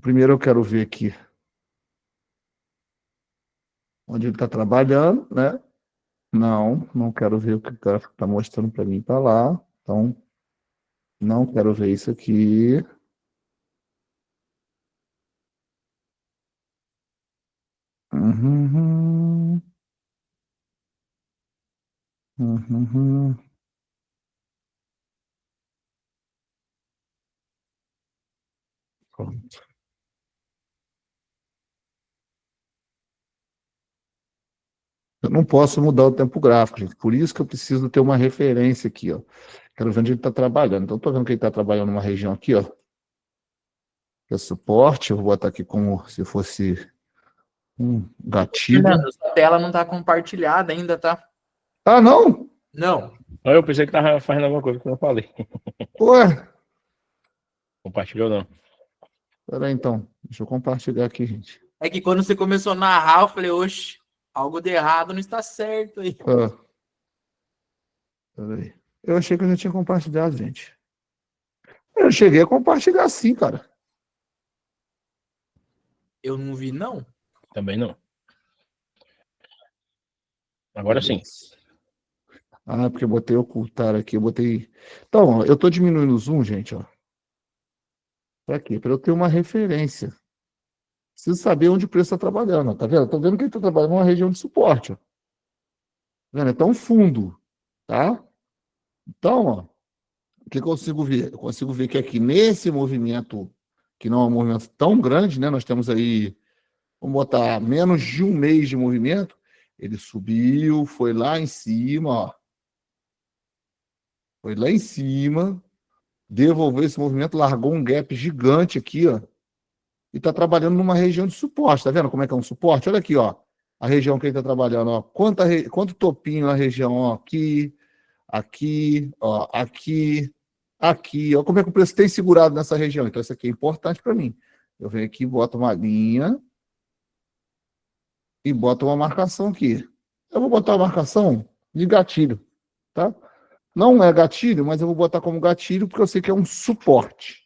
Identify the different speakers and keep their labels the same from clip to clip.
Speaker 1: Primeiro eu quero ver aqui onde ele está trabalhando, né? Não quero ver o que o gráfico está mostrando para mim para lá. Então, não quero ver isso aqui. Uhum, uhum. Pronto. Eu não posso mudar o tempo gráfico, gente. Por isso que eu preciso ter uma referência aqui, ó. Quero ver onde ele está trabalhando. Então, estou vendo que ele está trabalhando numa região aqui, ó, que é suporte. Eu vou botar aqui como se fosse um gatilho.
Speaker 2: Fernando, sua tela não tá compartilhada ainda, tá?
Speaker 1: Ah, não?
Speaker 2: Não.
Speaker 3: Eu pensei que tava fazendo alguma coisa que eu não falei.
Speaker 1: Ué,
Speaker 3: Compartilhou não.
Speaker 1: peraí então. Deixa eu compartilhar aqui, gente.
Speaker 2: É que quando você começou a narrar, eu falei, oxe, algo de errado não está certo aí.
Speaker 1: Ah, peraí. Eu achei que eu já tinha compartilhado, gente. Eu cheguei a compartilhar sim, cara.
Speaker 2: Eu não vi, não.
Speaker 3: Também não. Agora sim.
Speaker 1: Beleza. Ah, porque eu botei ocultar aqui, eu botei. Então, ó, eu tô diminuindo o zoom, gente, ó. Pra quê? Pra eu ter uma referência. Preciso saber onde o preço está trabalhando, ó. Tá vendo? Tô vendo que ele está trabalhando numa região de suporte, ó. Tá vendo? É tão fundo, tá? Então, ó, o que eu consigo ver? Eu consigo ver que aqui nesse movimento, que não é um movimento tão grande, né? Nós temos aí, vamos botar menos de um mês de movimento. Ele subiu, foi lá em cima, ó. Foi lá em cima, devolveu esse movimento, largou um gap gigante aqui, ó, e está trabalhando numa região de suporte. Tá vendo como é que é um suporte? Olha aqui, ó, a região que ele está trabalhando, ó, quanto topinho na região, ó, aqui, ó, aqui, ó, como é que o preço tem segurado nessa região. Então, isso aqui é importante para mim. Eu venho aqui, boto uma linha e boto uma marcação aqui. Eu vou botar uma marcação de gatilho, tá? Não é gatilho, mas eu vou botar como gatilho porque eu sei que é um suporte.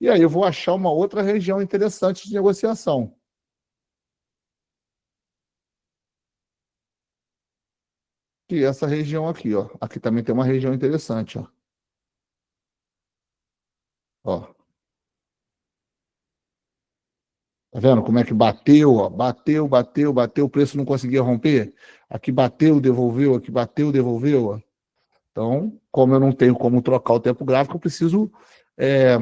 Speaker 1: E aí eu vou achar uma outra região interessante de negociação. Que é essa região aqui, ó. Aqui também tem uma região interessante, ó. Ó. Tá vendo como é que bateu, ó? Bateu, o preço não conseguia romper. Aqui bateu, devolveu, ó. Então, como eu não tenho como trocar o tempo gráfico, eu preciso é,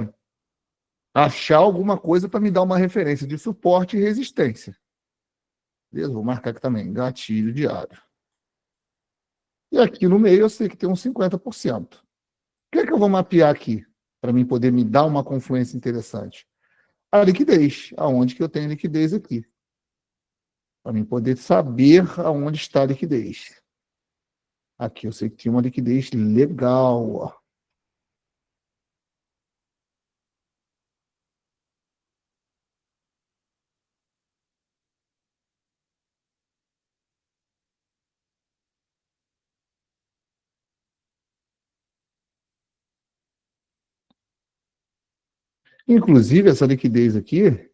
Speaker 1: achar alguma coisa para me dar uma referência de suporte e resistência. Beleza? Vou marcar aqui também, gatilho diário. E aqui no meio eu sei que tem uns 50%. O que é que eu vou mapear aqui para mim poder me dar uma confluência interessante? A liquidez, aonde que eu tenho liquidez aqui, para mim poder saber aonde está a liquidez. Aqui eu sei que tinha uma liquidez legal, ó. Inclusive, essa liquidez aqui,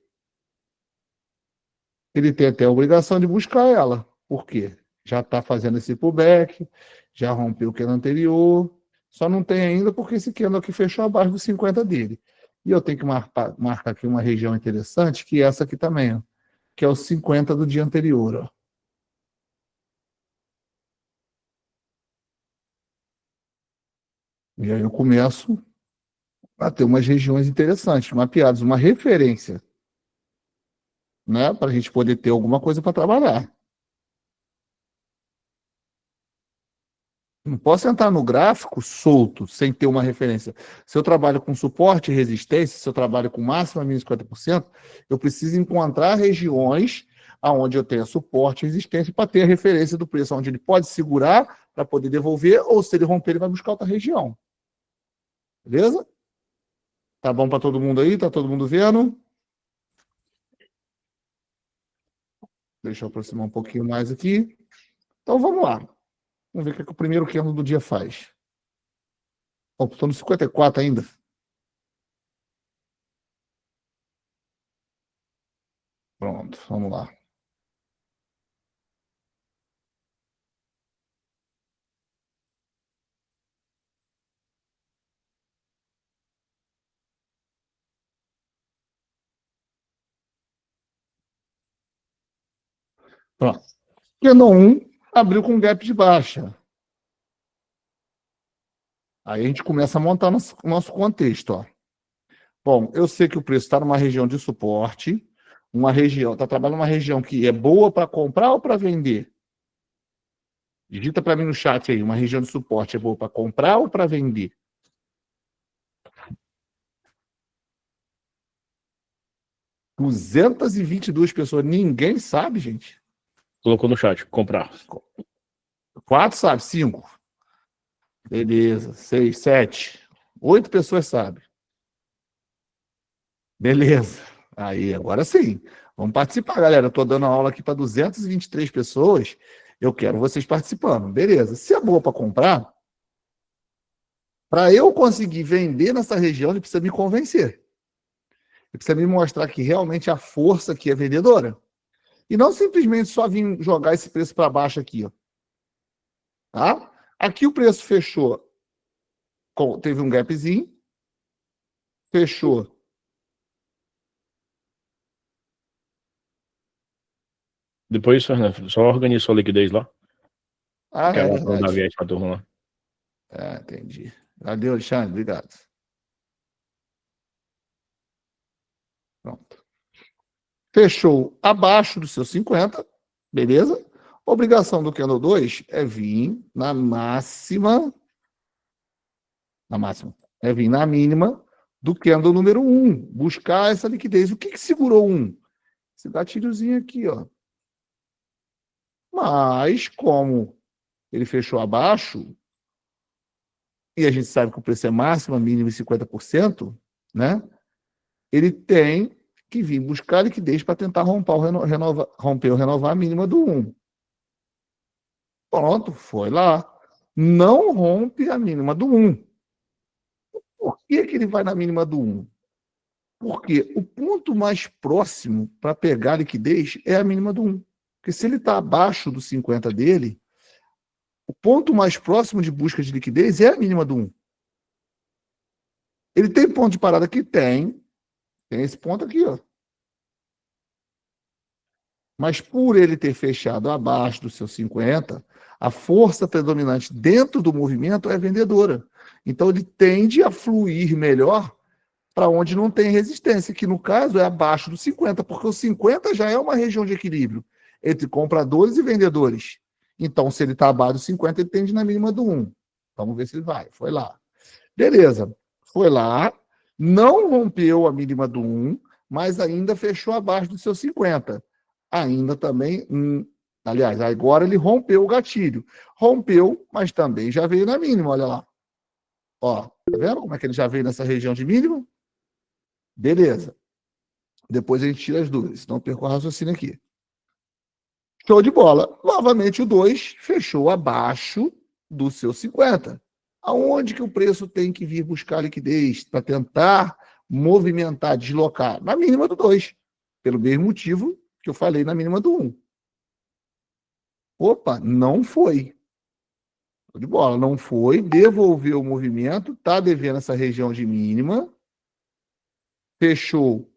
Speaker 1: ele tem até a obrigação de buscar ela. Por quê? Já está fazendo esse pullback, já rompeu o candle anterior, só não tem ainda porque esse candle aqui fechou abaixo dos 50 dele. E eu tenho que marcar aqui uma região interessante, que é essa aqui também, ó, que é os 50 do dia anterior. Ó. E aí eu começo a ter umas regiões interessantes, mapeadas, uma referência, né, para a gente poder ter alguma coisa para trabalhar. Não posso entrar no gráfico solto, sem ter uma referência. Se eu trabalho com suporte e resistência, se eu trabalho com máxima mínima 50%, eu preciso encontrar regiões onde eu tenha suporte e resistência para ter a referência do preço, onde ele pode segurar para poder devolver, ou se ele romper, ele vai buscar outra região. Beleza? Tá bom para todo mundo aí? Tá todo mundo vendo? Deixa eu aproximar um pouquinho mais aqui. Então vamos lá. Vamos ver o que o primeiro candle do dia faz. Estou no 54 ainda. Vamos lá. Pronto. Candle 1 abriu com gap de baixa. Aí a gente começa a montar nosso contexto. Ó. Bom, eu sei que o preço está numa região de suporte, está trabalhando numa região que é boa para comprar ou para vender? Digita para mim no chat aí, uma região de suporte é boa para comprar ou para vender? (222 pessoas, ninguém sabe, gente.
Speaker 3: Colocou no chat, comprar.
Speaker 1: 4 sabe, 5. Beleza, 6, 7, 8 pessoas sabem. Beleza. Aí, agora sim. Vamos participar, galera. Eu estou dando aula aqui para 223 pessoas. Eu quero vocês participando. Beleza. Se é boa para comprar, para eu conseguir vender nessa região, ele precisa me convencer. Ele precisa me mostrar que realmente a força aqui é vendedora. E não simplesmente só vir jogar esse preço para baixo aqui. Ó. Tá? Aqui o preço fechou. Teve um gapzinho. Fechou.
Speaker 3: Depois, Fernando, só organiza sua liquidez lá.
Speaker 1: Ah,
Speaker 3: Que
Speaker 1: é
Speaker 3: ela não dá
Speaker 1: verdade.
Speaker 3: viagem pra turma lá.
Speaker 1: Entendi. Valeu, Alexandre. Obrigado. Pronto. Fechou abaixo dos seus 50, beleza? Obrigação do candle 2 é vir na máxima, é vir na mínima do candle número 1, buscar essa liquidez. O que segurou 1? Esse gatilhozinho aqui, ó. Mas, como ele fechou abaixo, e a gente sabe que o preço é máxima, mínima em 50%, né? Ele tem que vir buscar liquidez para tentar romper ou renovar a mínima do 1. Pronto, foi lá. Não rompe a mínima do 1. Por que ele vai na mínima do 1? Porque o ponto mais próximo para pegar liquidez é a mínima do 1. Porque se ele está abaixo do 50 dele, o ponto mais próximo de busca de liquidez é a mínima do 1. Ele tem ponto de parada aqui? Tem. Tem esse ponto aqui, ó. Mas por ele ter fechado abaixo do seu 50, a força predominante dentro do movimento é vendedora. Então ele tende a fluir melhor para onde não tem resistência, que no caso é abaixo do 50, porque o 50 já é uma região de equilíbrio entre compradores e vendedores. Então, se ele está abaixo do 50, ele tende na mínima do 1. Vamos ver se ele vai. Foi lá. Beleza. Foi lá, não rompeu a mínima do 1, mas ainda fechou abaixo do seu 50. Ainda também, aliás, agora ele rompeu o gatilho. Rompeu, mas também já veio na mínima, olha lá. Ó, tá vendo como é que ele já veio nessa região de mínima? Beleza. Depois a gente tira as dúvidas, senão eu perco o raciocínio aqui. Show de bola. Novamente o 2 fechou abaixo do seu 50. Aonde que o preço tem que vir buscar liquidez para tentar movimentar, deslocar? Na mínima do 2. Pelo mesmo motivo que eu falei na mínima do 1. Opa, não foi. Show de bola, não foi. Devolveu o movimento, está devendo essa região de mínima. Fechou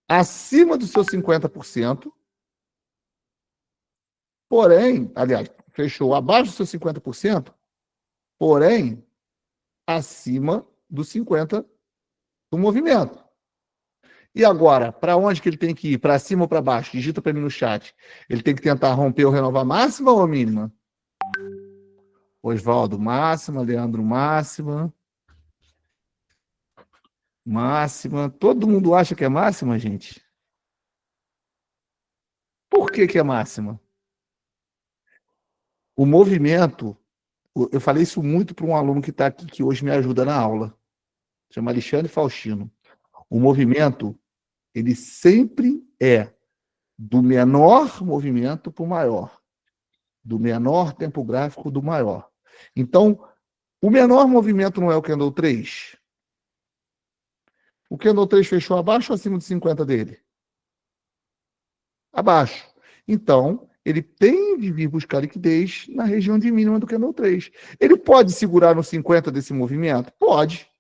Speaker 1: acima do seu 50%. Porém, aliás, fechou abaixo do seu 50%, porém, acima dos 50% do movimento. E agora, para onde que ele tem que ir? Para cima ou para baixo? Digita para mim no chat. Ele tem que tentar romper ou renovar máxima ou mínima? Oswaldo, máxima. Leandro, máxima. Máxima. Todo mundo acha que é máxima, gente? Por que é máxima? O movimento, eu falei isso muito para um aluno que está aqui, que hoje me ajuda na aula. Chama Alexandre Faustino. O movimento, ele sempre é do menor movimento para o maior. Do menor tempo gráfico do maior. Então, o menor movimento não é o candle 3? O candle 3 fechou abaixo ou acima de 50 dele? abaixo. Então, ele tem de vir buscar liquidez na região de mínima do candle 3. Ele pode segurar no 50 desse movimento? Pode.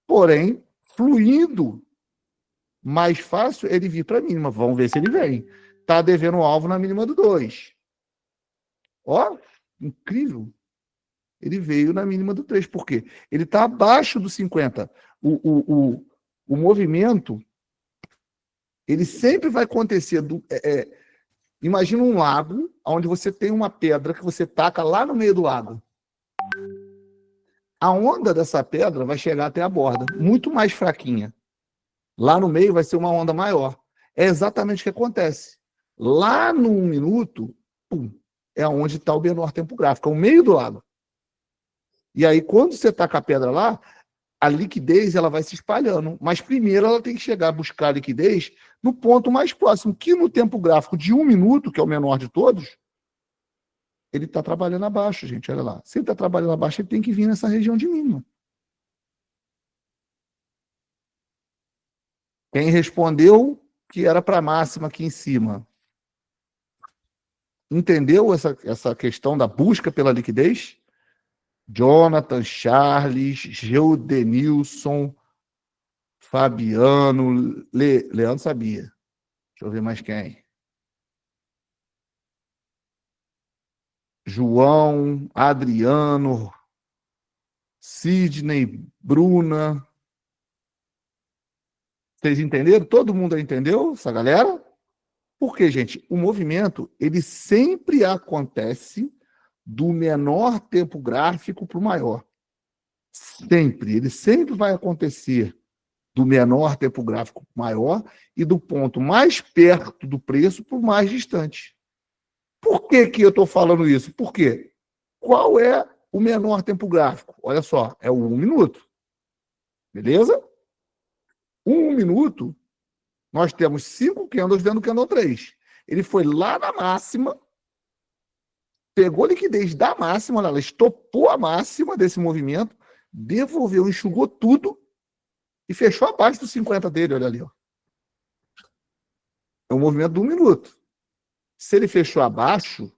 Speaker 1: Porém, fluindo, mais fácil ele vir para a mínima. Vamos ver se ele vem. Está devendo o alvo na mínima do 2. Ó, incrível. Ele veio na mínima do 3. Por quê? Ele está abaixo do 50. O movimento, ele sempre vai acontecer. Imagina um lago, onde você tem uma pedra que você taca lá no meio do lago. A onda dessa pedra vai chegar até a borda, muito mais fraquinha. Lá no meio vai ser uma onda maior. É exatamente o que acontece. Lá no 1 minuto, é onde está o menor tempo gráfico, é o meio do lago. E aí, quando você taca a pedra lá, a liquidez ela vai se espalhando. Mas primeiro ela tem que chegar a buscar a liquidez no ponto mais próximo, que no tempo gráfico de 1 minuto, que é o menor de todos, ele está trabalhando abaixo, gente. Olha lá. Se ele está trabalhando abaixo, ele tem que vir nessa região de mínima. Quem respondeu que era para a máxima aqui em cima? Entendeu essa questão da busca pela liquidez? Jonathan, Charles, Geudenilson, Fabiano, Leandro sabia. Deixa eu ver mais quem. João, Adriano, Sidney, Bruna. Vocês entenderam? Todo mundo entendeu essa galera? Porque, gente, o movimento, ele sempre acontece do menor tempo gráfico para o maior. Sempre. Ele sempre vai acontecer do menor tempo gráfico para o maior e do ponto mais perto do preço para o mais distante. Por que que eu estou falando isso? Porque qual é o menor tempo gráfico? Olha só, é o 1 minuto. Beleza? 1 minuto, nós temos 5 candles dentro do candle 3. Ele foi lá na máxima, pegou a liquidez da máxima, ela estopou a máxima desse movimento, devolveu, enxugou tudo e fechou abaixo dos 50 dele, olha ali. Ó. É um movimento de 1 minuto. Se ele fechou abaixo,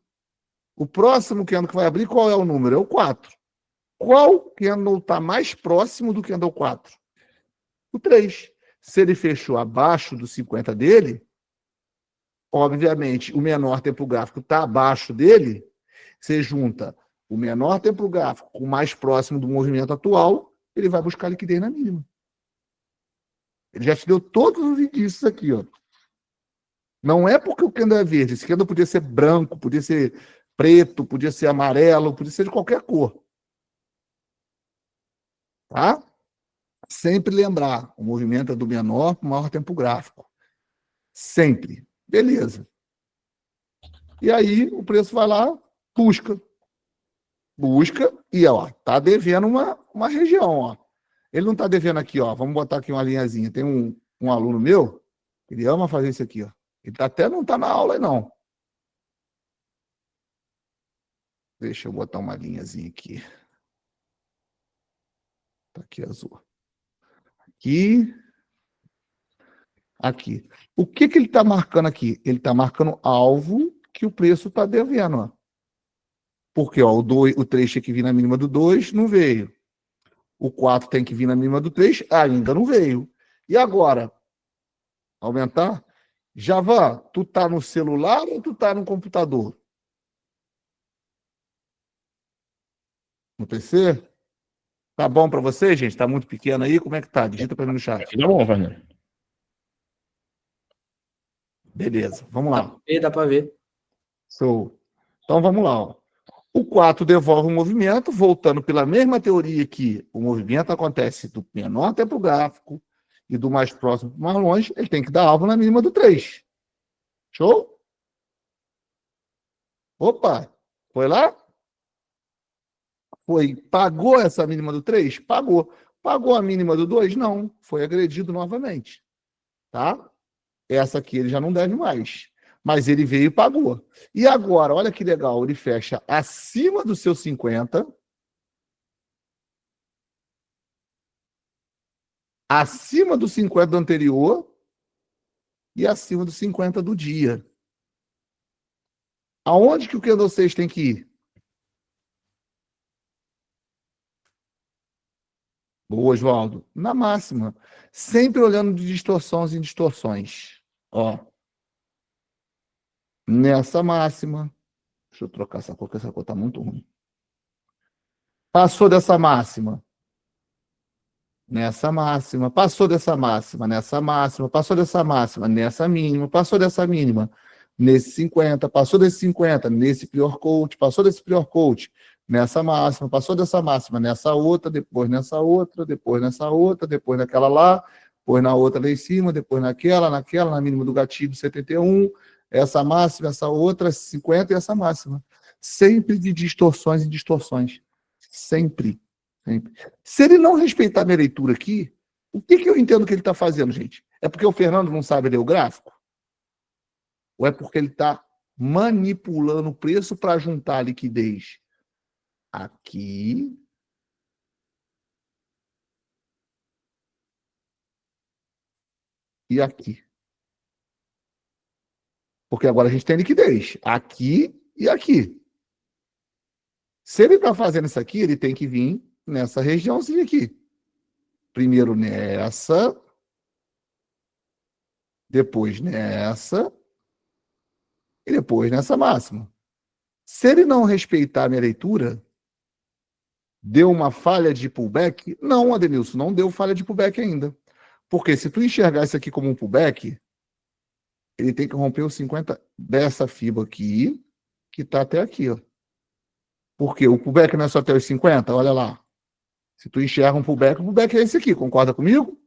Speaker 1: o próximo candle que vai abrir, qual é o número? É o 4. Qual candle está mais próximo do candle 4? O 3. Se ele fechou abaixo dos 50 dele, obviamente, o menor tempo gráfico está abaixo dele, você junta o menor tempo gráfico com o mais próximo do movimento atual, ele vai buscar liquidez na mínima. Ele já te deu todos os indícios aqui, ó. Não é porque o candle é verde. Esse candle podia ser branco, podia ser preto, podia ser amarelo, podia ser de qualquer cor. Tá? Sempre lembrar, o movimento é do menor para o maior tempo gráfico. Sempre. Beleza. E aí o preço vai lá, busca. Busca e, ó, tá devendo uma região, ó. Ele não tá devendo aqui, ó. Vamos botar aqui uma linhazinha. Tem um aluno meu, ele ama fazer isso aqui, ó. Ele até não tá na aula aí, não. Deixa eu botar uma linhazinha aqui. Tá aqui azul. Aqui. Aqui. O que ele tá marcando aqui? Ele tá marcando alvo que o preço tá devendo, ó. Porque, ó, o 3 tinha que vir na mínima do 2, não veio. O 4 tem que vir na mínima do 3, ainda não veio. E agora? Aumentar? Javan, tu tá no celular ou tu tá no computador? No PC? Tá bom para você, gente? Tá muito pequeno aí? Como é que tá? Digita para mim no chat.
Speaker 3: Aqui tá bom, Fernando.
Speaker 1: Beleza, vamos lá.
Speaker 2: Dá para ver.
Speaker 1: Show. Então vamos lá. Ó. O 4 devolve o movimento, voltando pela mesma teoria que o movimento acontece do menor tempo gráfico e do mais próximo para o mais longe, ele tem que dar alvo na mínima do 3. Show? Opa, foi lá? Foi. Pagou essa mínima do 3? Pagou. Pagou a mínima do 2? Não. Foi agredido novamente. Tá? Essa aqui ele já não deve mais. Mas ele veio e pagou. E agora, olha que legal, ele fecha acima do seu 50, acima do 50 do anterior e acima do 50 do dia. Aonde que o candle 6 tem que ir? Boa, Oswaldo. Na máxima. Sempre olhando de distorções em distorções. Ó. Nessa máxima. Deixa eu trocar essa cor, porque essa cor tá muito ruim. Passou dessa máxima. Nessa máxima. Passou dessa máxima. Nessa máxima. Passou dessa máxima. Nessa mínima. Passou dessa mínima. Nesse 50. Passou desse 50. Nesse pior coach. Passou desse pior coach. Nessa máxima. Passou dessa máxima. Nessa outra. Depois nessa outra. Depois nessa outra. Depois naquela lá. Depois na outra lá em cima. Depois naquela. Na mínima do gatilho 71. Essa máxima. Essa outra 50 e essa máxima. Sempre de distorções em distorções. Sempre. Sempre. Se ele não respeitar a minha leitura aqui, o que eu entendo que ele está fazendo, gente? É porque o Fernando não sabe ler o gráfico? Ou é porque ele está manipulando o preço para juntar a liquidez aqui e aqui? Porque agora a gente tem liquidez aqui e aqui. Se ele está fazendo isso aqui, ele tem que vir nessa regiãozinha aqui. Primeiro nessa, depois nessa e depois nessa máxima. Se ele não respeitar a minha leitura, deu uma falha de pullback? Não, Adenilson, não deu falha de pullback ainda. Porque se tu enxergar isso aqui como um pullback, ele tem que romper os 50 dessa fibra aqui, que está até aqui, ó. Porque o pullback não é só até os 50? Olha lá. Se tu enxerga um pullback, o pullback é esse aqui, concorda comigo?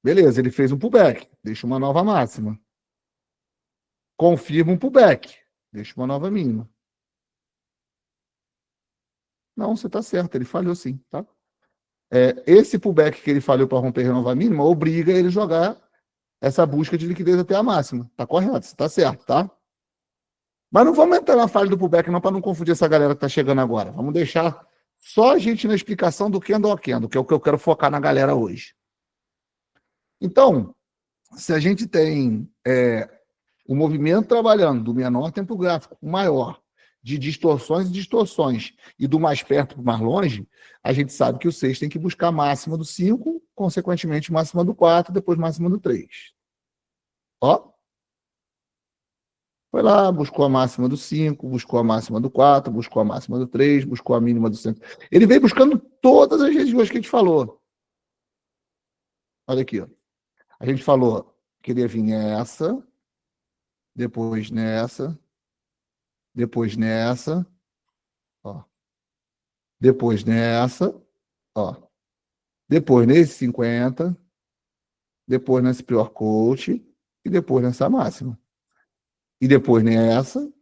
Speaker 1: Beleza, ele fez um pullback, deixa uma nova máxima. Confirma um pullback, deixa uma nova mínima. Não, você está certo, ele falhou sim, tá? Esse pullback que ele falhou para romper e renovar a mínima obriga ele a jogar essa busca de liquidez até a máxima. Tá correto, você tá certo, tá? Mas não vamos entrar na falha do pullback não, para não confundir essa galera que tá chegando agora. Vamos deixar só a gente na explicação do candle a candle, que é o que eu quero focar na galera hoje. Então, se a gente tem o movimento trabalhando do menor tempo gráfico para o maior, de distorções e distorções, e do mais perto para o mais longe, a gente sabe que o 6 tem que buscar a máxima do 5, consequentemente máxima do 4, depois máxima do 3. Ó. Foi lá, buscou a máxima do 5, buscou a máxima do 4, buscou a máxima do 3, buscou a mínima do 5. Ele veio buscando todas as regiões que a gente falou. Olha aqui, ó. A gente falou que ele ia vir nessa, depois nessa, depois nessa, ó. Depois nessa, ó. Depois nesse 50, depois nesse pior coach e depois nessa máxima. E depois nessa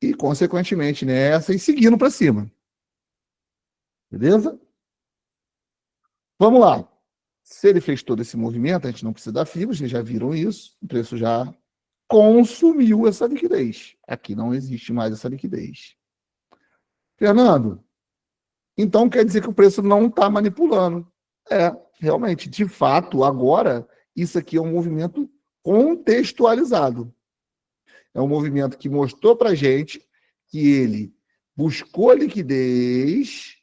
Speaker 1: e, consequentemente, nessa e seguindo para cima. Beleza? Vamos lá. Se ele fez todo esse movimento, a gente não precisa dar fibras, vocês já viram isso, o preço já consumiu essa liquidez. Aqui não existe mais essa liquidez. Fernando, então quer dizer que o preço não está manipulando. Realmente, de fato, agora, isso aqui é um movimento contextualizado. É um movimento que mostrou para a gente que ele buscou liquidez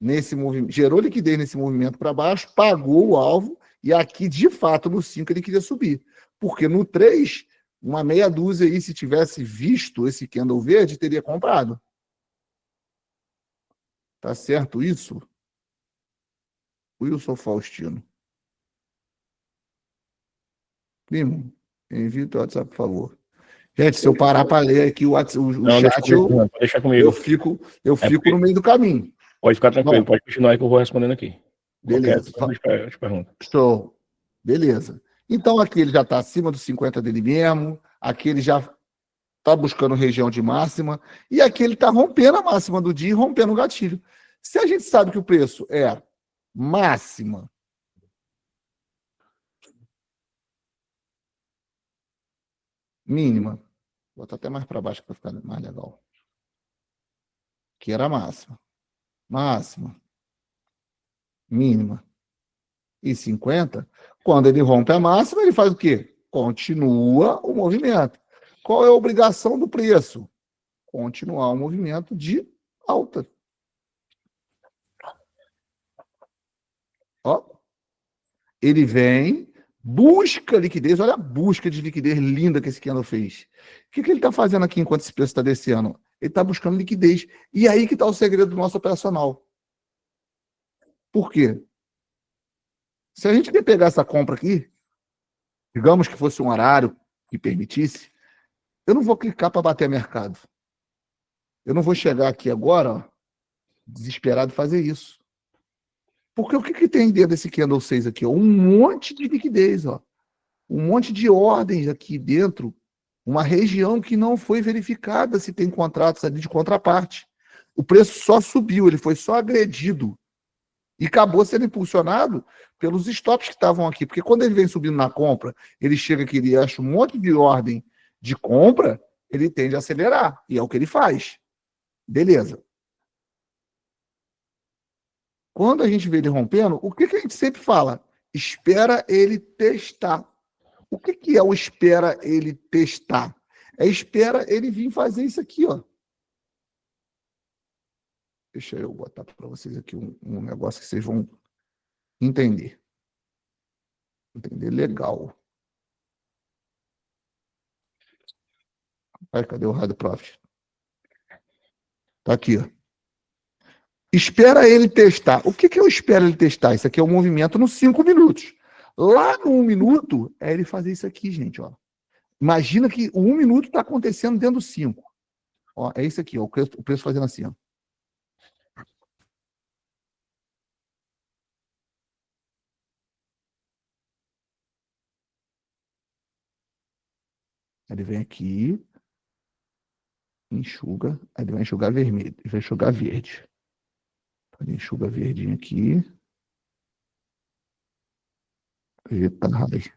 Speaker 1: nesse movimento, gerou liquidez nesse movimento para baixo, pagou o alvo, e aqui, de fato, no 5 ele queria subir. Porque no 3, uma meia dúzia aí, se tivesse visto esse candle verde, teria comprado. Tá certo isso? Wilson Faustino. Primo, envie o teu WhatsApp, por favor. Gente, se eu parar para ler aqui o chat,
Speaker 3: deixa comigo.
Speaker 1: Eu fico no meio do caminho.
Speaker 3: Pode ficar tranquilo, pode continuar aí que eu vou respondendo aqui.
Speaker 1: Beleza.
Speaker 3: Eu te pergunto.
Speaker 1: Show. Beleza. Então aqui ele já está acima dos 50 dele mesmo, aqui ele já está buscando região de máxima, e aqui ele está rompendo a máxima do dia e rompendo o gatilho. Se a gente sabe que o preço é máxima, mínima, vou botar até mais para baixo para ficar mais legal. Que era a máxima. Máxima. Mínima. E 50. Quando ele rompe a máxima, ele faz o quê? Continua o movimento. Qual é a obrigação do preço? Continuar o movimento de alta. Ó, ele vem, busca liquidez, olha a busca de liquidez linda que esse candle fez. O que ele está fazendo aqui enquanto esse preço está descendo? Ele está buscando liquidez. E aí que está o segredo do nosso operacional. Por quê? Se a gente quer pegar essa compra aqui, digamos que fosse um horário que permitisse, eu não vou clicar para bater mercado. Eu não vou chegar aqui agora, ó, desesperado, fazer isso. Porque o que tem dentro desse candle 6 aqui? Ó? Um monte de liquidez, ó. Um monte de ordens aqui dentro, uma região que não foi verificada se tem contratos ali de contraparte. O preço só subiu, ele foi só agredido. E acabou sendo impulsionado pelos stops que estavam aqui. Porque quando ele vem subindo na compra, ele chega aqui e acha um monte de ordem de compra, ele tende a acelerar. E é o que ele faz. Beleza. Quando a gente vê ele rompendo, o que a gente sempre fala? Espera ele testar. O que é o espera ele testar? É espera ele vir fazer isso aqui, ó. Deixa eu botar para vocês aqui um negócio que vocês vão entender. Entender legal. Ai, cadê o Rádio Profit? Tá aqui, ó. Espera ele testar. O que é o espera ele testar? Isso aqui é o movimento nos 5 minutos. Lá no 1 minuto, é ele fazer isso aqui, gente, ó. Imagina que o 1 minuto está acontecendo dentro do 5. Ó, é isso aqui, ó, o preço fazendo assim, ó. Ele vem aqui, enxuga, aí ele vai enxugar vermelho, ele vai enxugar verde. Ele enxuga verdinho aqui. Eita, raio.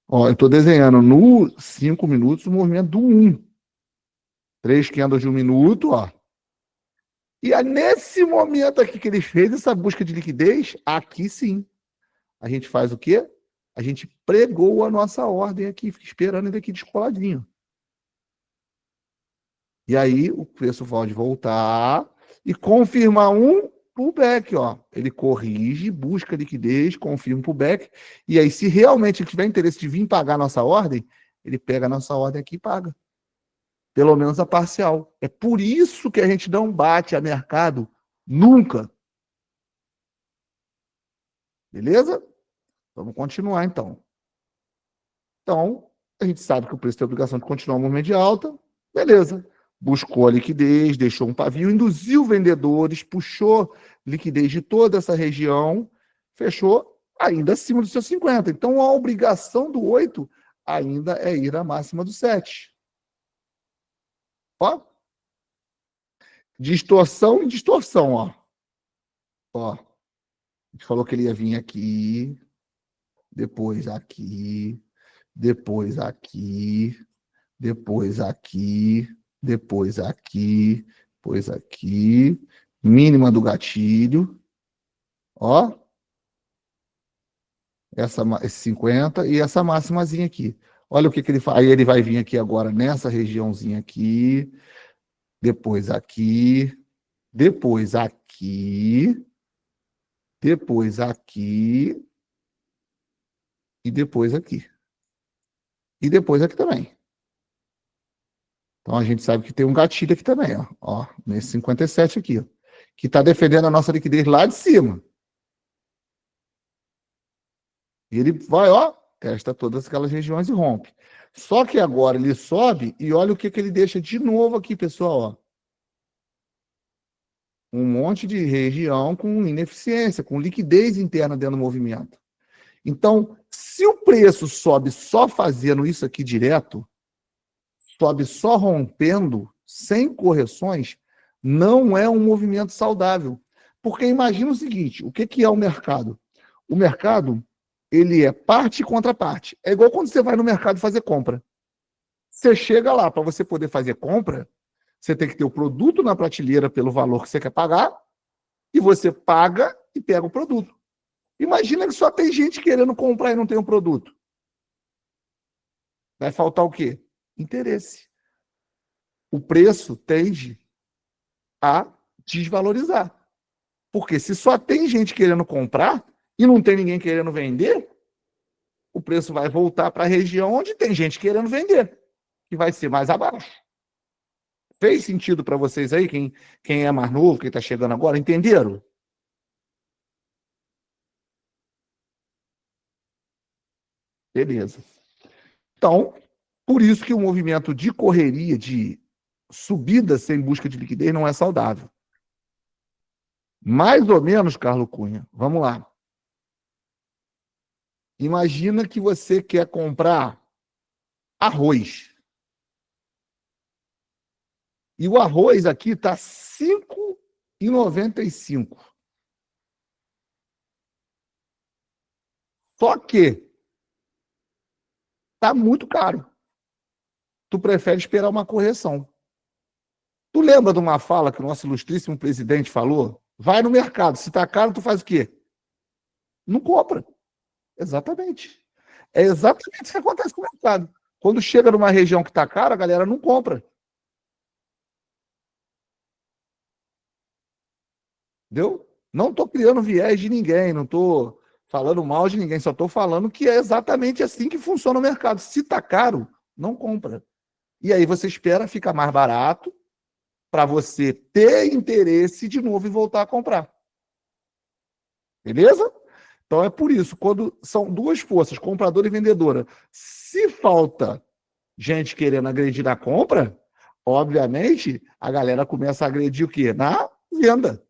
Speaker 1: Ó, eu estou desenhando no 5 minutos o movimento do 1. 3 candles de 1 minuto, ó. E é nesse momento aqui que ele fez essa busca de liquidez, aqui sim. A gente faz o quê? A gente pregou a nossa ordem aqui, fica esperando ele aqui descoladinho. E aí o preço pode voltar e confirmar um pullback, ó. Ele corrige, busca liquidez, confirma o pullback. E aí, se realmente ele tiver interesse de vir pagar a nossa ordem, ele pega a nossa ordem aqui e paga. Pelo menos a parcial. É por isso que a gente não bate a mercado nunca. Beleza? Vamos continuar, então. Então, a gente sabe que o preço tem a obrigação de continuar o movimento de alta. Beleza. Buscou a liquidez, deixou um pavio, induziu vendedores, puxou liquidez de toda essa região, fechou ainda acima dos seus 50. Então, a obrigação do 8 ainda é ir à máxima do 7. Ó. Distorção e distorção, ó. Ó. A gente falou que ele ia vir aqui, depois aqui, depois aqui, depois aqui, depois aqui, depois aqui, mínima do gatilho, ó, esse 50 e essa máximazinha aqui. Olha o que ele faz. Aí ele vai vir aqui agora nessa regiãozinha aqui, depois aqui, depois aqui, depois aqui e depois aqui. E depois aqui também. Então a gente sabe que tem um gatilho aqui também, ó, nesse 57 aqui, ó, que está defendendo a nossa liquidez lá de cima. E ele vai, ó, testa todas aquelas regiões e rompe. Só que agora ele sobe e olha o que ele deixa de novo aqui, pessoal, ó. Um monte de região com ineficiência, com liquidez interna dentro do movimento. Então, se o preço sobe só fazendo isso aqui direto, sobe só rompendo, sem correções, não é um movimento saudável. Porque imagina o seguinte, o que é o mercado? O mercado, ele é parte e contraparte. É igual quando você vai no mercado fazer compra. Você chega lá, para você poder fazer compra, Você tem que ter o produto na prateleira pelo valor que você quer pagar, e você paga e pega o produto. Imagina que só tem gente querendo comprar e não tem um produto. Vai faltar o quê? Interesse. O preço tende a desvalorizar. Porque se só tem gente querendo comprar e não tem ninguém querendo vender, o preço vai voltar para a região onde tem gente querendo vender, que vai ser mais abaixo. Fez sentido para vocês aí, quem é mais novo, quem está chegando agora, entenderam? Beleza. Então, por isso que o movimento de correria, de subida sem busca de liquidez, não é saudável. Mais ou menos, Carlos Cunha, vamos lá. Imagina que você quer comprar arroz. E o arroz aqui está R$ 5,95. Só que está muito caro. Tu prefere esperar uma correção. Tu lembra de uma fala que o nosso ilustríssimo presidente falou? Vai no mercado, se está caro, tu faz o quê? Não compra. Exatamente. É exatamente isso que acontece com o mercado. Quando chega numa região que está cara, a galera não compra. Entendeu? Não estou criando viés de ninguém, não estou falando mal de ninguém, só estou falando que é exatamente assim que funciona o mercado. Se está caro, não compra. E aí você espera ficar mais barato para você ter interesse de novo e voltar a comprar. Beleza? Então é por isso, quando são duas forças, compradora e vendedora, se falta gente querendo agredir na compra, obviamente a galera começa a agredir o quê? Na venda.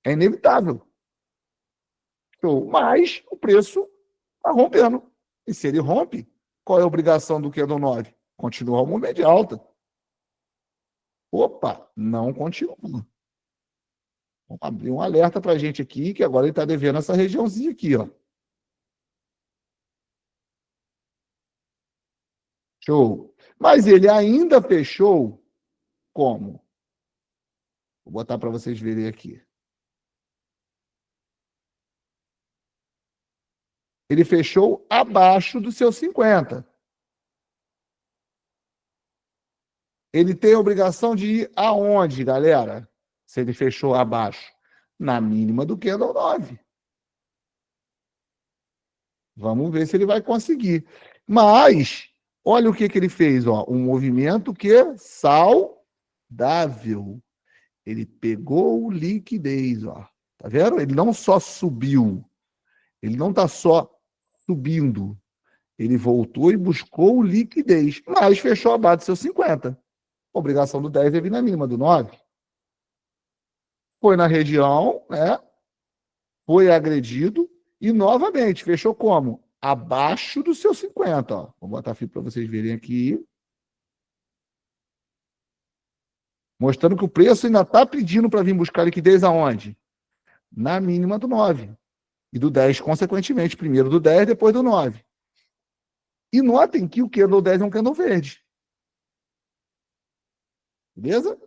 Speaker 1: É inevitável. Mas o preço está rompendo. E se ele rompe, qual é a obrigação do Candle 9? Continuar o movimento de alta. Opa, não continua. Vamos abrir um alerta para a gente aqui, que agora ele está devendo essa regiãozinha aqui, ó. Show. Mas ele ainda fechou como? Vou botar para vocês verem aqui. Ele fechou abaixo do seu 50. Ele tem a obrigação de ir aonde, galera? Se ele fechou abaixo? Na mínima do Candle 9. Vamos ver se ele vai conseguir. Mas, olha o que ele fez, ó. Um movimento que é saudável. Ele pegou liquidez, ó. Tá vendo? Ele não só subiu. Ele não está só subindo. Ele voltou e buscou liquidez. Mas fechou abaixo do seu 50. A obrigação do 10 é vir na mínima do 9. Foi na região, né? Foi agredido e novamente fechou como? Abaixo do seu 50. Ó. Vou botar aqui para vocês verem aqui. Mostrando que o preço ainda está pedindo para vir buscar liquidez aonde? Na mínima do 9. E do 10, consequentemente. Primeiro do 10, depois do 9. E notem que o candle 10 é um candle verde. Beleza?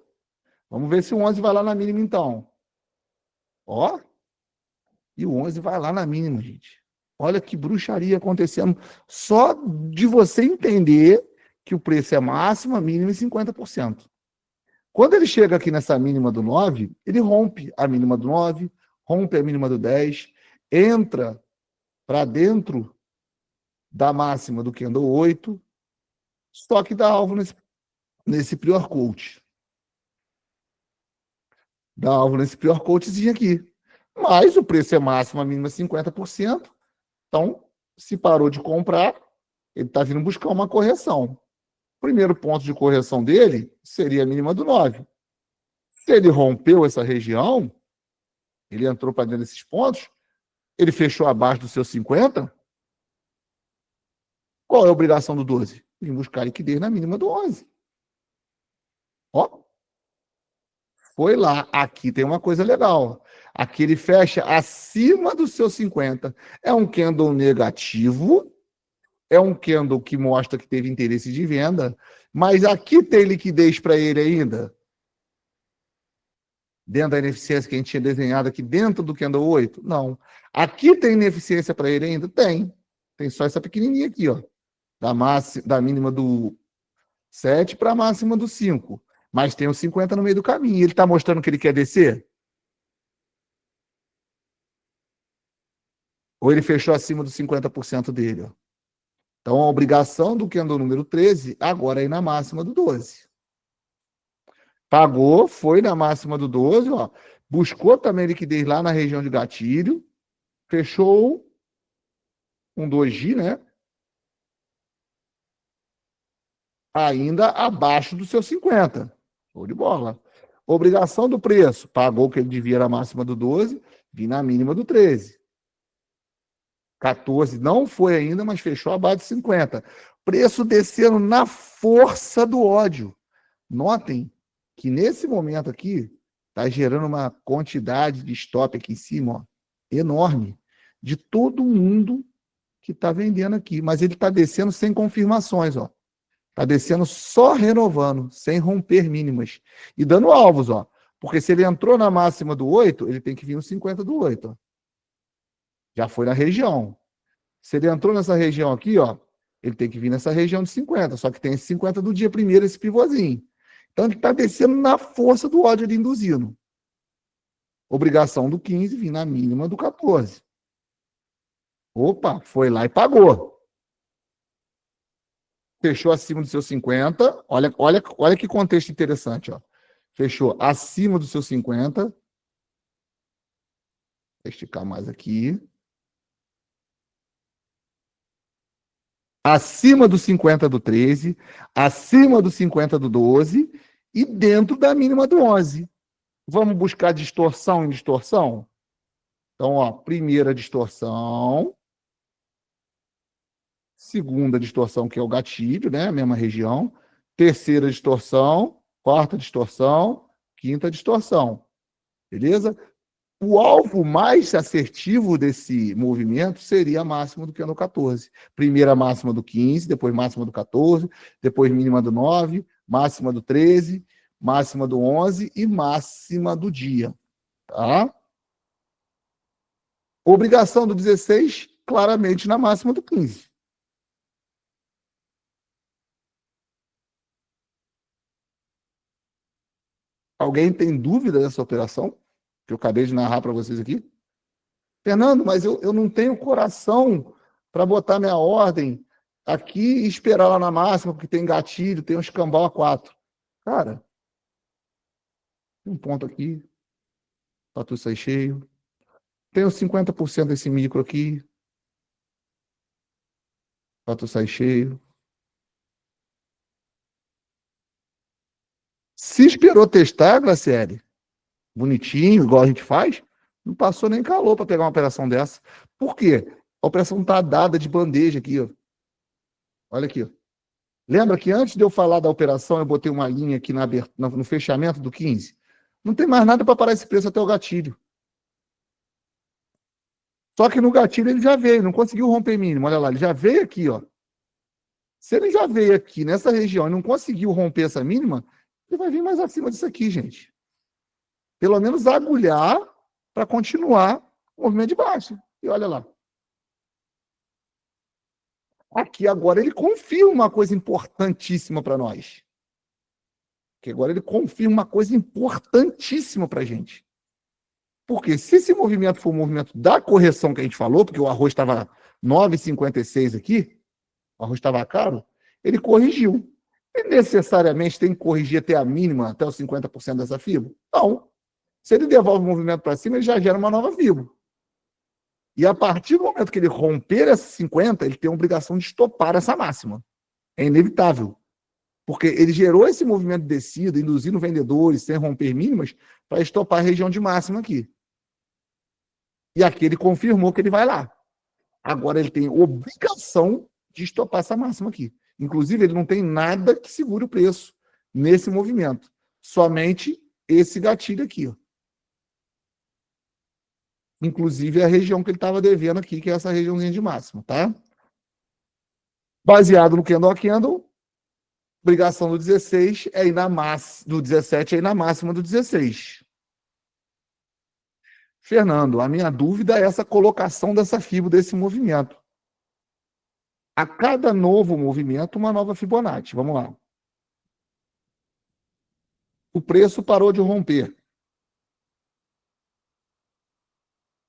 Speaker 1: Vamos ver se o 11 vai lá na mínima, então. Ó. E o 11 vai lá na mínima, gente. Olha que bruxaria acontecendo. Só de você entender que o preço é máxima, mínima e 50%. Quando ele chega aqui nessa mínima do 9, ele rompe a mínima do 9, rompe a mínima do 10, entra para dentro da máxima do candle 8, só que dá alvo nesse prior coat. Dá alvo nesse prior coatzinho aqui. Mas o preço é máximo, a mínima 50%. Então, se parou de comprar, ele está vindo buscar uma correção. O primeiro ponto de correção dele seria a mínima do 9. Se ele rompeu essa região, ele entrou para dentro desses pontos, ele fechou abaixo do seu 50, qual é a obrigação do 12? Vir buscar liquidez na mínima do 11. Ó. Foi lá. Aqui tem uma coisa legal. Aqui ele fecha acima do seu 50. É um candle negativo, é um candle que mostra que teve interesse de venda, mas aqui tem liquidez para ele ainda. Dentro da ineficiência que a gente tinha desenhado aqui dentro do candle 8? Não. Aqui tem ineficiência para ele ainda? Tem. Tem só essa pequenininha aqui, ó. Da mínima do 7 para a máxima do 5. Mas tem os 50 no meio do caminho. Ele está mostrando que ele quer descer? Ou ele fechou acima dos 50% dele? Ó. Então, a obrigação do candle número 13 agora é ir na máxima do 12. Pagou, foi na máxima do 12, ó. Buscou também liquidez lá na região de gatilho. Fechou um 2G, né? Ainda abaixo do seu 50. Show de bola. Obrigação do preço. Pagou o que ele devia na máxima do 12, vim na mínima do 13. 14 não foi ainda, mas fechou abaixo de 50. Preço descendo na força do ódio. Notem que nesse momento aqui está gerando uma quantidade de stop aqui em cima, ó, enorme, de todo mundo que está vendendo aqui. Mas ele está descendo sem confirmações, ó. Está descendo só renovando, sem romper mínimas. E dando alvos, ó. Porque se ele entrou na máxima do 8, ele tem que vir no 50 do 8, ó. Já foi na região. Se ele entrou nessa região aqui, ó, ele tem que vir nessa região de 50. Só que tem esse 50 do dia primeiro, esse pivôzinho. Então ele está descendo na força do ódio ali induzindo. Obrigação do 15, vir na mínima do 14. Opa, foi lá e pagou. Fechou acima do seu 50. Olha que contexto interessante, ó. Fechou acima do seu 50. Vou esticar mais aqui. Acima do 50 do 13, acima do 50 do 12 e dentro da mínima do 11. Vamos buscar distorção em distorção? Então, ó, primeira distorção, segunda distorção, que é o gatilho, né? A mesma região. Terceira distorção, quarta distorção, quinta distorção. Beleza? O alvo mais assertivo desse movimento seria a máxima do candle 14. Primeira máxima do 15, depois máxima do 14, depois mínima do 9, máxima do 13, máxima do 11 e máxima do dia. Tá? Obrigação do 16, claramente na máxima do 15. Alguém tem dúvida dessa operação que eu acabei de narrar para vocês aqui? Fernando, mas eu não tenho coração para botar minha ordem aqui e esperar lá na máxima, porque tem gatilho, tem um escambau a 4. Cara, tem um ponto aqui, para tudo sair cheio. Tenho 50% desse micro aqui, para tudo sair cheio. Se esperou testar, Graciele, bonitinho, igual a gente faz, não passou nem calor para pegar uma operação dessa. Por quê? A operação está dada de bandeja aqui, ó. Olha aqui, ó. Lembra que antes de eu falar da operação, eu botei uma linha aqui no fechamento do 15? Não tem mais nada para parar esse preço até o gatilho. Só que no gatilho ele já veio, não conseguiu romper mínimo. Olha lá, ele já veio aqui, ó. Se ele já veio aqui nessa região e não conseguiu romper essa mínima, ele vai vir mais acima disso aqui, gente. Pelo menos agulhar para continuar o movimento de baixa. E olha lá. Aqui agora ele confirma uma coisa importantíssima para nós. Que agora ele confirma uma coisa importantíssima para a gente. Porque se esse movimento for o movimento da correção que a gente falou, porque o arroz estava 9,56 aqui, o arroz estava caro, ele corrigiu. E necessariamente tem que corrigir até a mínima, até os 50% dessa fibra? Não. Se ele devolve o movimento para cima, ele já gera uma nova fibra. E a partir do momento que ele romper essa 50, ele tem a obrigação de estopar essa máxima. É inevitável. Porque ele gerou esse movimento de descida, induzindo vendedores sem romper mínimas, para estopar a região de máxima aqui. E aqui ele confirmou que ele vai lá. Agora ele tem obrigação de estopar essa máxima aqui. Inclusive, ele não tem nada que segure o preço nesse movimento. Somente esse gatilho aqui, ó. Inclusive a região que ele estava devendo aqui, que é essa regiãozinha de máxima, tá? Baseado no candle a candle, obrigação do 16 é ir na do 17 é ir na máxima do 16. Fernando, a minha dúvida é essa colocação dessa FIBO desse movimento. A cada novo movimento, uma nova Fibonacci. Vamos lá. O preço parou de romper.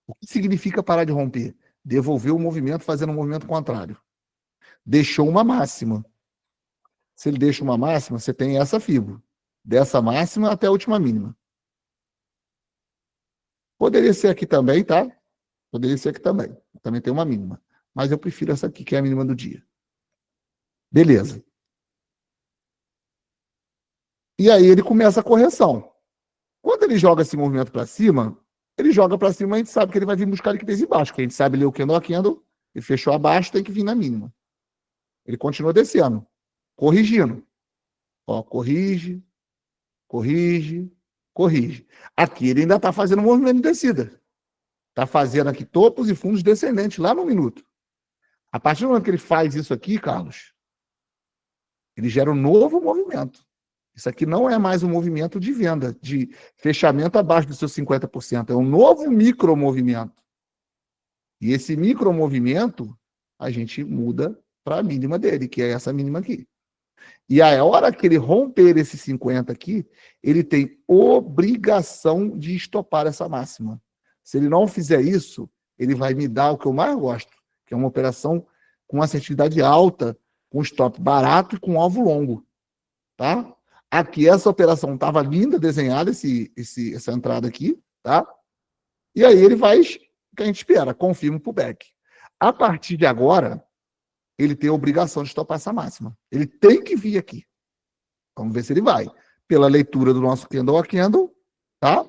Speaker 1: O que significa parar de romper? Devolver o movimento fazendo um movimento contrário. Deixou uma máxima. Se ele deixa uma máxima, você tem essa FIBO. Dessa máxima até a última mínima. Poderia ser aqui também, tá? Poderia ser aqui também. Também tem uma mínima. Mas eu prefiro essa aqui, que é a mínima do dia. Beleza. E aí ele começa a correção. Quando ele joga esse movimento para cima, ele joga para cima, a gente sabe que ele vai vir buscar liquidez embaixo, porque a gente sabe ler o candle a candle, ele fechou abaixo, tem que vir na mínima. Ele continua descendo, corrigindo. Ó, corrige, corrige, corrige. Aqui ele ainda está fazendo um movimento de descida. Está fazendo aqui topos e fundos descendentes, lá no minuto. A partir do momento que ele faz isso aqui, Carlos, ele gera um novo movimento. Isso aqui não é mais um movimento de venda, de fechamento abaixo dos seus 50%. É um novo micromovimento. E esse micromovimento, a gente muda para a mínima dele, que é essa mínima aqui. E a hora que ele romper esse 50 aqui, ele tem obrigação de estopar essa máxima. Se ele não fizer isso, ele vai me dar o que eu mais gosto, que é uma operação com assertividade alta, com stop barato e com alvo longo. Tá? Aqui essa operação estava linda, desenhada, essa entrada aqui, tá? E aí ele vai, o que a gente espera, confirma o pullback. A partir de agora, ele tem a obrigação de estopar essa máxima. Ele tem que vir aqui. Vamos ver se ele vai. Pela leitura do nosso candle a candle, tá?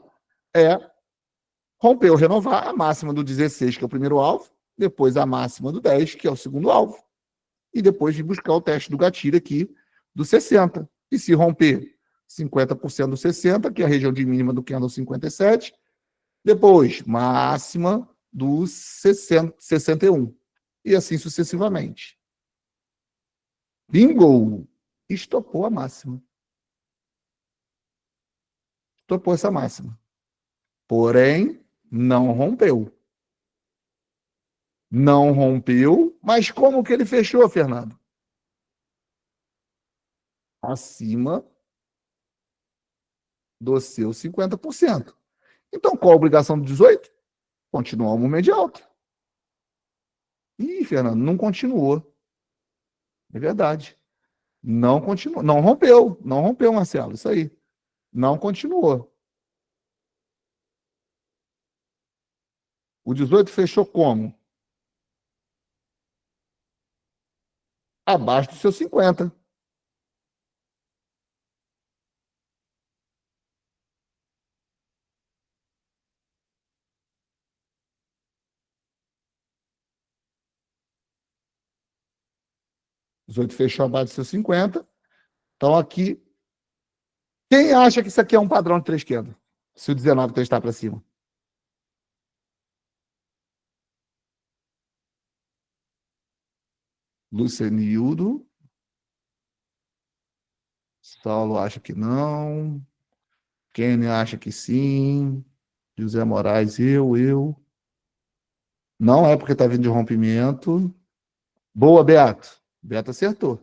Speaker 1: Rompeu, renovar a máxima do 16, que é o primeiro alvo, depois a máxima do 10, que é o segundo alvo, e depois de buscar o teste do gatilho aqui do 60. E se romper 50% do 60, que é a região de mínima do candle 57, depois máxima do 61. E assim sucessivamente. Bingo! Estopou a máxima. Estopou essa máxima. Porém, não rompeu. Não rompeu, mas como que ele fechou, Fernando? Acima do seu 50%. Então, qual a obrigação do 18? Continuar o movimento de alta. Ih, Fernando, não continuou. É verdade. Não continuou. Não rompeu. Não rompeu, Marcelo. Isso aí. Não continuou. O 18 fechou como? Abaixo do seu 50. O 18 fechou abaixo do seu 50. Então, aqui. Quem acha que isso aqui é um padrão de 3 quedas? Se o 19 testar para cima. Lucenildo. Saulo acha que não. Kenny acha que sim. José Moraes, eu. Não é porque está vindo de rompimento. Boa, Beato. Beato acertou.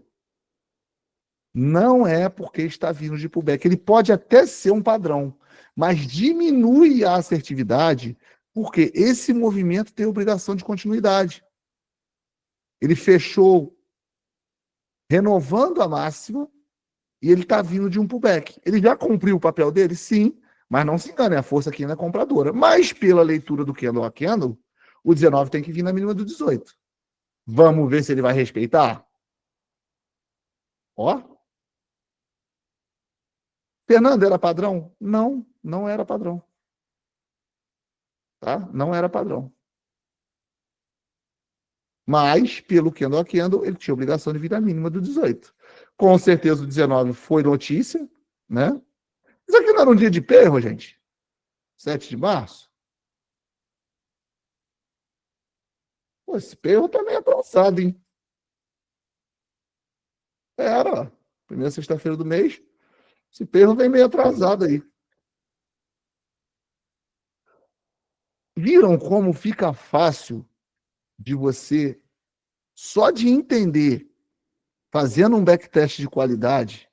Speaker 1: Não é porque está vindo de pullback. Ele pode até ser um padrão, mas diminui a assertividade porque esse movimento tem obrigação de continuidade. Ele fechou renovando a máxima e ele está vindo de um pullback. Ele já cumpriu o papel dele? Sim, mas não se engane, a força aqui ainda é compradora. Mas pela leitura do candle a candle, o 19 tem que vir na mínima do 18. Vamos ver se ele vai respeitar? Ó. Fernando, era padrão? Não, não era padrão. Tá? Não era padrão. Mas, pelo candle a candle, ele tinha obrigação de vir na mínima do 18. Com certeza o 19 foi notícia, né? Isso aqui não era um dia de perro, gente? 7 de março? Pô, esse perro tá meio atrasado, hein? Era. Primeira sexta-feira do mês. Esse perro vem meio atrasado aí. Viram como fica fácil de você, só de entender, fazendo um backtest de qualidade,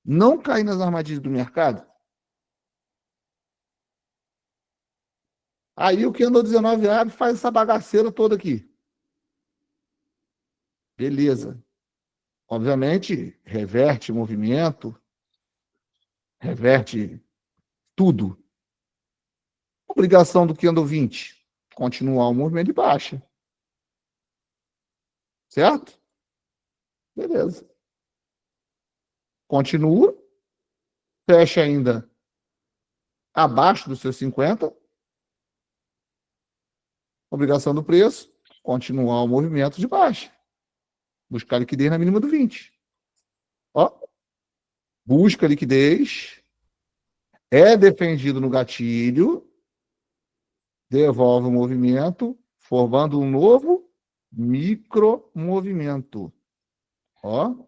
Speaker 1: não cair nas armadilhas do mercado? Aí o que andou 19 abre faz essa bagaceira toda aqui. Beleza. Obviamente, reverte movimento, reverte tudo. Obrigação do que andou 20? Continuar o movimento de baixa. Certo? Beleza. Continua. Fecha ainda abaixo dos seus 50. Obrigação do preço. Continuar o movimento de baixa. Buscar liquidez na mínima do 20. Ó. Busca liquidez. É defendido no gatilho. Devolve o movimento, formando um novo micromovimento. Ó.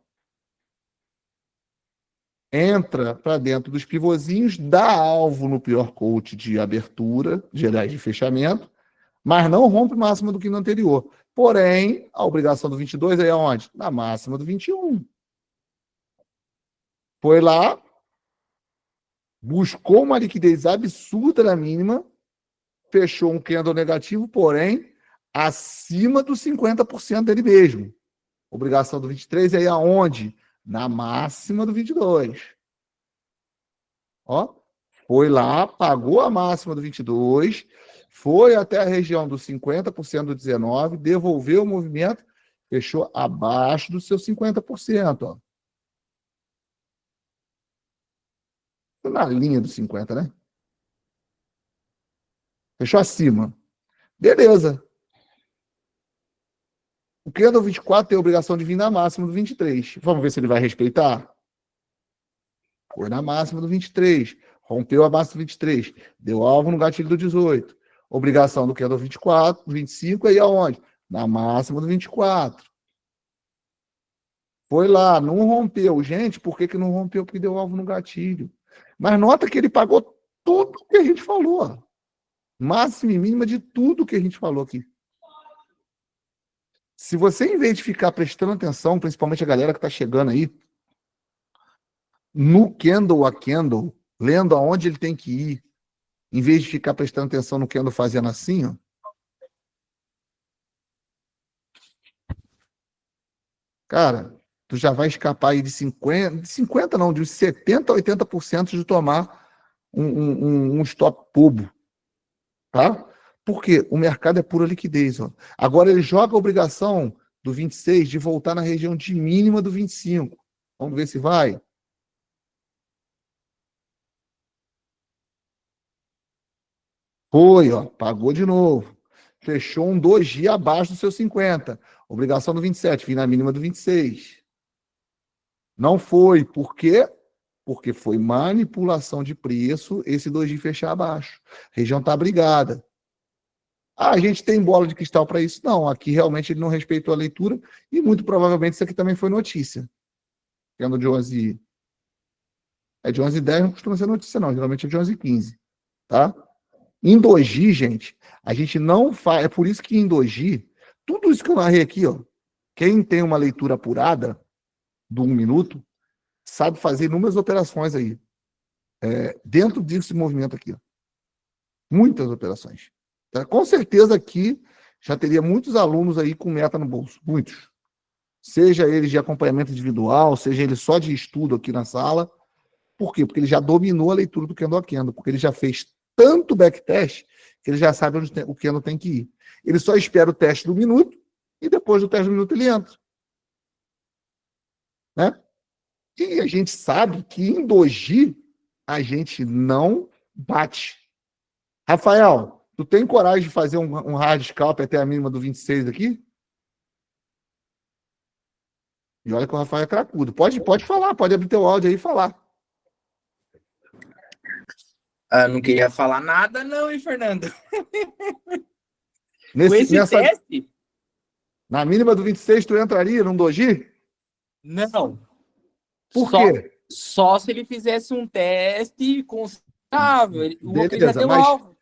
Speaker 1: Entra para dentro dos pivôzinhos, dá alvo no pior coach de abertura, gerais de fechamento, mas não rompe máxima do que no anterior. Porém, a obrigação do 22 é aonde? Na máxima do 21. Foi lá, buscou uma liquidez absurda na mínima, fechou um candle negativo, porém, acima dos 50% dele mesmo. Obrigação do 23 é aonde? Na máxima do 22. Ó, foi lá, pagou a máxima do 22, foi até a região dos 50% do 19, devolveu o movimento, fechou abaixo dos seus 50%. Ó. Na linha dos 50, né? Fechou acima. Beleza. O candle 24 tem a obrigação de vir na máxima do 23. Vamos ver se ele vai respeitar? Foi na máxima do 23. Rompeu a máxima do 23. Deu alvo no gatilho do 18. Obrigação do candle 24, 25, aí aonde? Na máxima do 24. Foi lá, não rompeu. Gente, por que não rompeu? Porque deu alvo no gatilho. Mas nota que ele pagou tudo que a gente falou. Máxima e mínima de tudo que a gente falou aqui. Se você, em vez de ficar prestando atenção, principalmente a galera que está chegando aí, no candle a candle, lendo aonde ele tem que ir, em vez de ficar prestando atenção no candle fazendo assim, ó, cara, tu já vai escapar aí de 50 não, de 70% a 80% de tomar um stop bobo, tá? Porque o mercado é pura liquidez, ó. Agora ele joga a obrigação do 26 de voltar na região de mínima do 25. Vamos ver se vai. Foi, ó, pagou de novo. Fechou um 2G abaixo do seu 50. Obrigação do 27, vim na mínima do 26. Não foi. Por quê? Porque foi manipulação de preço esse 2G fechar abaixo. A região está brigada. Ah, a gente tem bola de cristal para isso? Não, aqui realmente ele não respeitou a leitura e muito provavelmente isso aqui também foi notícia. Tendo de 11... É de 11h10, não costuma ser notícia não, geralmente é de 11h15, tá? Em doji, gente, a gente não faz... É por isso que em doji, tudo isso que eu narrei aqui, ó, quem tem uma leitura apurada do 1 minuto, sabe fazer inúmeras operações aí. Dentro desse movimento aqui, ó. Muitas operações. Tá? Com certeza aqui já teria muitos alunos aí com meta no bolso. Muitos. Seja eles de acompanhamento individual, seja ele só de estudo aqui na sala. Por quê? Porque ele já dominou a leitura do candle a candle, porque ele já fez tanto backtest que ele já sabe onde o candle tem que ir. Ele só espera o teste do minuto e depois do teste do minuto ele entra. Né? E a gente sabe que em doji a gente não bate. Rafael, tu tem coragem de fazer um hard scalp até a mínima do 26 aqui? E olha que o Rafael é cracudo. Pode falar, pode abrir teu áudio aí e falar.
Speaker 2: Ah, não queria falar nada não, hein, Fernando?
Speaker 1: Nessa,
Speaker 2: teste?
Speaker 1: na mínima do 26 tu entraria num doji?
Speaker 2: Não.
Speaker 1: Por
Speaker 2: Só,
Speaker 1: quê?
Speaker 2: só se ele fizesse um teste considerável. O Ocri já
Speaker 1: Beleza,
Speaker 2: deu
Speaker 1: mas
Speaker 2: alvo nas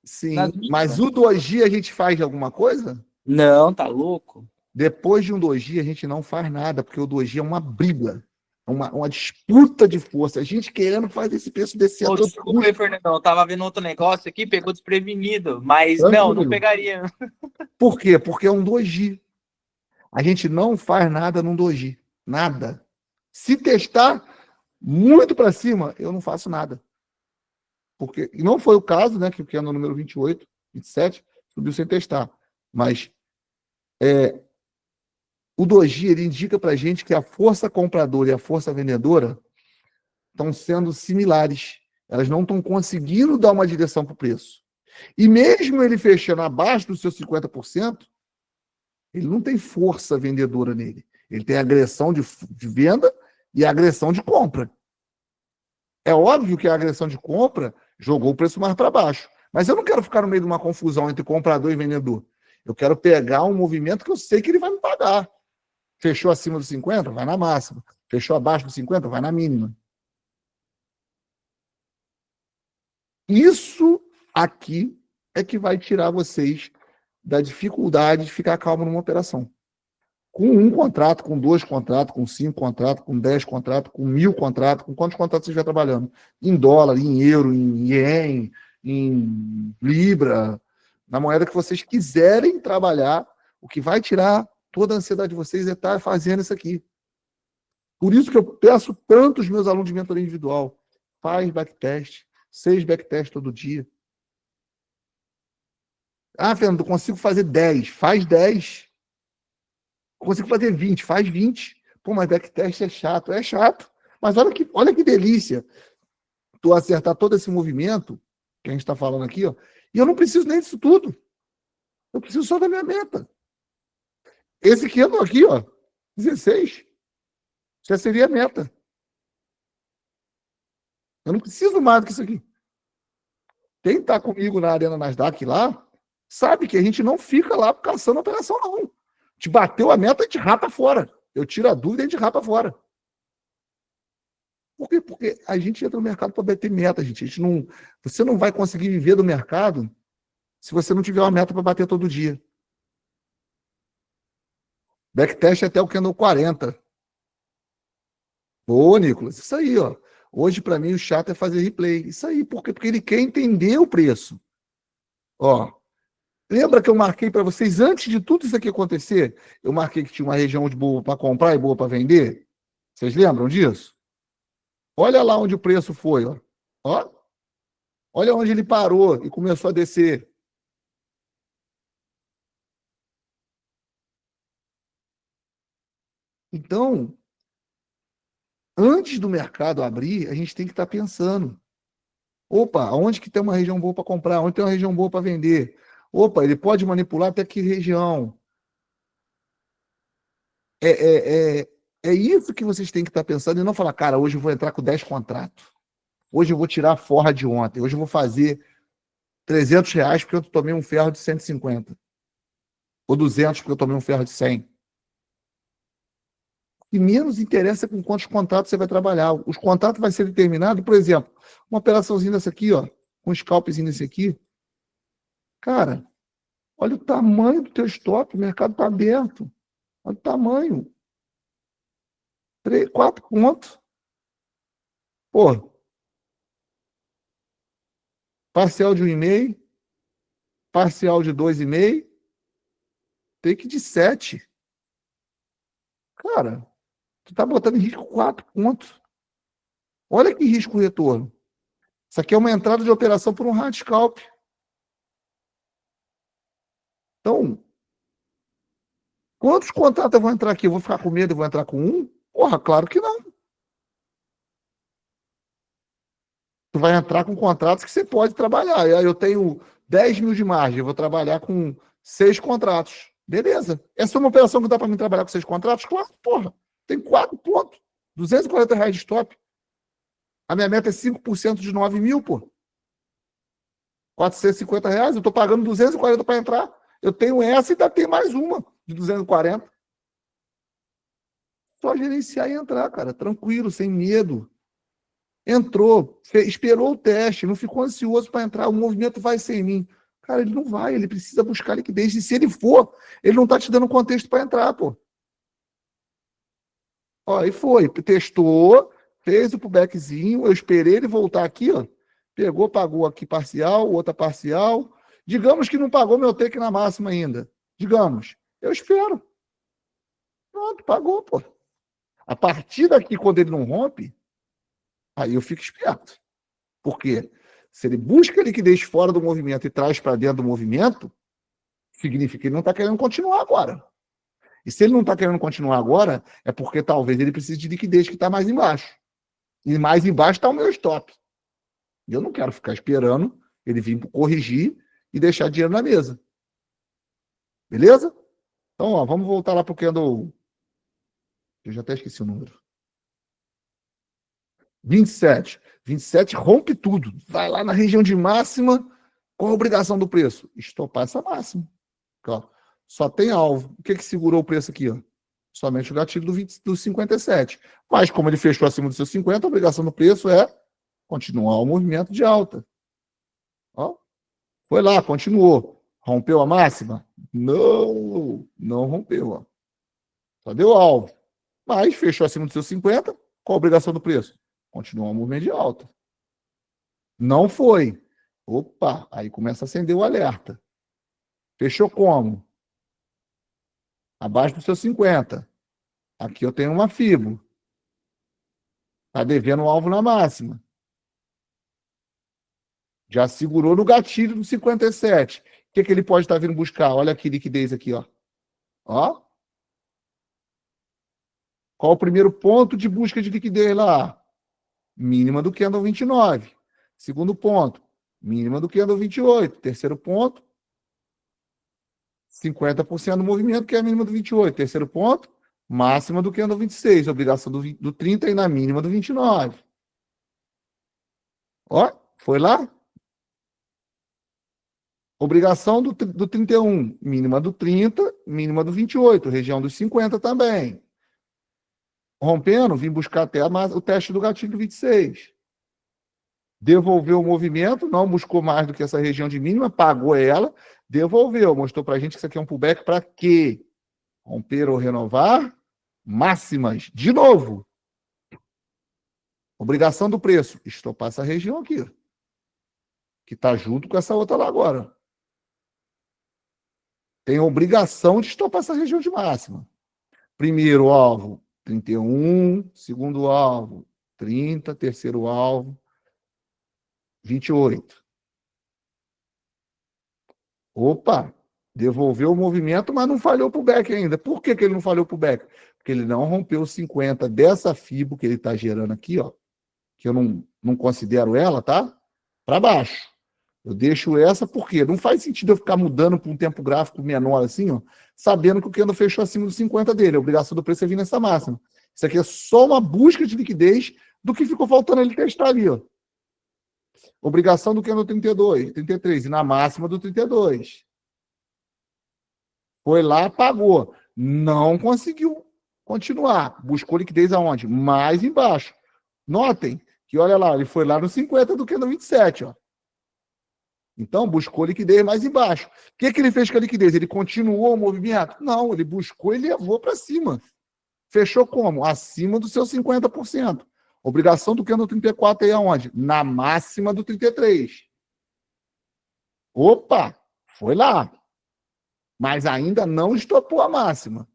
Speaker 1: sim, mas
Speaker 2: mínimas.
Speaker 1: o 2G a gente faz alguma coisa?
Speaker 2: Não, tá louco?
Speaker 1: Depois de um 2G a gente não faz nada, porque o 2G é uma briga, é uma disputa de força. A gente querendo fazer esse preço descer a
Speaker 2: Ô,
Speaker 1: todo
Speaker 2: desculpa aí,
Speaker 1: custo.
Speaker 2: Fernandão. Eu tava vendo outro negócio aqui, pegou desprevenido. Mas não
Speaker 1: Tranquilo.
Speaker 2: pegaria.
Speaker 1: Por quê? Porque é um 2G. A gente não faz nada num 2G. Nada. Se testar muito para cima, eu não faço nada. Porque e não foi o caso, né? Que é no número 28, 27, subiu sem testar. Mas o 2G ele indica para a gente que a força compradora e a força vendedora estão sendo similares. Elas não estão conseguindo dar uma direção para o preço. E mesmo ele fechando abaixo dos seus 50%, ele não tem força vendedora nele. Ele tem agressão de venda e agressão de compra. É óbvio que a agressão de compra jogou o preço mais para baixo. Mas eu não quero ficar no meio de uma confusão entre comprador e vendedor. Eu quero pegar um movimento que eu sei que ele vai me pagar. Fechou acima dos 50, vai na máxima. Fechou abaixo dos 50, vai na mínima. Isso aqui é que vai tirar vocês da dificuldade de ficar calmo numa operação. Com um contrato, com 2 contratos, com 5 contratos, com 10 contratos, com 1.000 contratos, com quantos contratos você estiver trabalhando? Em dólar, em euro, em ien, em libra, na moeda que vocês quiserem trabalhar, o que vai tirar toda a ansiedade de vocês é estar fazendo isso aqui. Por isso que eu peço tanto aos meus alunos de mentoria individual, faz backtest, 6 backtests todo dia. Ah, Fernando, eu consigo fazer 10, faz 10. Consigo fazer 20, faz 20. Pô, mas backtest é chato. É chato. Mas olha que delícia tu acertar todo esse movimento que a gente está falando aqui, ó. E eu não preciso nem disso tudo. Eu preciso só da minha meta. Esse candle aqui, ó, 16, já seria a meta. Eu não preciso mais do que isso aqui. Quem está comigo na Arena Nasdaq lá, sabe que a gente não fica lá caçando operação, não. Te bateu a meta, a gente rapa fora. Eu tiro a dúvida e a gente rapa fora. Por quê? Porque a gente entra no mercado para bater meta, gente. Você não vai conseguir viver do mercado se você não tiver uma meta para bater todo dia. Backtest até o candle 40. Ô, Nicolas, isso aí, ó. Hoje, para mim, o chato é fazer replay. Isso aí, por quê? Porque ele quer entender o preço. Ó, lembra que eu marquei para vocês, antes de tudo isso aqui acontecer, eu marquei que tinha uma região de boa para comprar e boa para vender? Vocês lembram disso? Olha lá onde o preço foi, ó. Ó, olha onde ele parou e começou a descer. Então, antes do mercado abrir, a gente tem que estar pensando. Opa, onde que tem uma região boa para comprar? Onde tem uma região boa para vender? Opa, ele pode manipular até que região? É, é, é, é isso que vocês têm que estar pensando e não falar, cara, hoje eu vou entrar com 10 contratos. Hoje eu vou tirar a forra de ontem. Hoje eu vou fazer R$ 300 porque eu tomei um ferro de 150. Ou 200 porque eu tomei um ferro de 100. E menos interessa com quantos contratos você vai trabalhar. Os contratos vai ser determinado, por exemplo, uma operaçãozinha dessa aqui, ó, um scalpzinho desse aqui. Cara, olha o tamanho do teu stop, o mercado está aberto. Olha o tamanho. 3, 4 pontos. Pô, parcial de 1,5, parcial de 2,5, take de 7. Cara, tu tá botando em risco 4 pontos. Olha que risco retorno. Isso aqui é uma entrada de operação por um hard scalp. Então, quantos contratos eu vou entrar aqui? Eu vou ficar com medo e vou entrar com um? Porra, claro que não. Tu vai entrar com contratos que você pode trabalhar. E aí eu tenho 10 mil de margem, eu vou trabalhar com 6 contratos. Beleza. Essa é uma operação que dá para mim trabalhar com 6 contratos? Claro, porra. Tem 4 pontos. R$ 240 de stop. A minha meta é 5% de 9 mil, pô. R$ 450. Eu estou pagando 240 para entrar. Eu tenho essa e ainda tem mais uma de 240. Só gerenciar e entrar, cara, tranquilo, sem medo. Entrou, esperou o teste, não ficou ansioso para entrar, o movimento vai sem mim. Cara, ele não vai, ele precisa buscar liquidez. E se ele for, ele não está te dando contexto para entrar, pô. Ó, aí foi, testou, fez o pullbackzinho, eu esperei ele voltar aqui, ó. Pegou, pagou aqui parcial, outra parcial. Digamos que não pagou meu take na máxima ainda. Digamos. Eu espero. Pronto, pagou, pô. A partir daqui, quando ele não rompe, aí eu fico esperto. Por quê? Se ele busca liquidez fora do movimento e traz para dentro do movimento, significa que ele não está querendo continuar agora. E se ele não está querendo continuar agora, é porque talvez ele precise de liquidez que está mais embaixo. E mais embaixo está o meu stop. E eu não quero ficar esperando ele vir corrigir e deixar dinheiro na mesa. Beleza? Então, ó, vamos voltar lá para o candle. Eu já até esqueci o número. 27. 27 rompe tudo. Vai lá na região de máxima. Qual a obrigação do preço? Estopar essa máxima. Ó, só tem alvo. O que segurou o preço aqui? Ó? Somente o gatilho do 57. Mas como ele fechou acima do seu 50, a obrigação do preço é continuar o movimento de alta. Ó, foi lá, continuou. Rompeu a máxima? Não, não rompeu. Ó. Só deu alvo. Mas fechou acima do seu 50, qual a obrigação do preço? Continuar o movimento de alta. Não foi. Opa, aí começa a acender o alerta. Fechou como? Abaixo do seu 50. Aqui eu tenho uma FIBO. Está devendo o alvo na máxima. Já segurou no gatilho do 57. O que ele pode estar vindo buscar? Olha aqui, liquidez aqui, ó. Ó. Qual o primeiro ponto de busca de liquidez lá? Mínima do candle 29. Segundo ponto, mínima do candle 28. Terceiro ponto, 50% do movimento, que é a mínima do 28. Terceiro ponto, máxima do candle 26. Obrigação do 30 e na mínima do 29. Ó, foi lá? Obrigação do 31, mínima do 30, mínima do 28, região dos 50 também. Rompendo, vim buscar até o teste do gatilho 26. Devolveu o movimento, não buscou mais do que essa região de mínima, pagou ela, devolveu. Mostrou para a gente que isso aqui é um pullback para quê? Romper ou renovar máximas. De novo. Obrigação do preço. Estopar essa região aqui. Que está junto com essa outra lá agora. Tem obrigação de estopar essa região de máxima. Primeiro alvo, 31. Segundo alvo, 30. Terceiro alvo, 28. Opa! Devolveu o movimento, mas não falhou para o back ainda. Por que ele não falhou para o back? Porque ele não rompeu 50 dessa FIBO que ele está gerando aqui, ó. Que eu não considero ela, tá? Para baixo. Eu deixo essa porque não faz sentido eu ficar mudando para um tempo gráfico menor assim, ó, sabendo que o candle fechou acima dos 50 dele. A obrigação do preço é vir nessa máxima. Isso aqui é só uma busca de liquidez do que ficou faltando ele testar ali, ó. Obrigação do candle 32, 33 e na máxima do 32. Foi lá, pagou. Não conseguiu continuar. Buscou liquidez aonde? Mais embaixo. Notem que, olha lá, ele foi lá no 50 do candle 27, ó. Então, buscou liquidez mais embaixo. O que ele fez com a liquidez? Ele continuou o movimento? Não, ele buscou e levou para cima. Fechou como? Acima do seu 50%. Obrigação do candle 34 aí aonde? Na máxima do 33. Opa, foi lá. Mas ainda não estopou a máxima.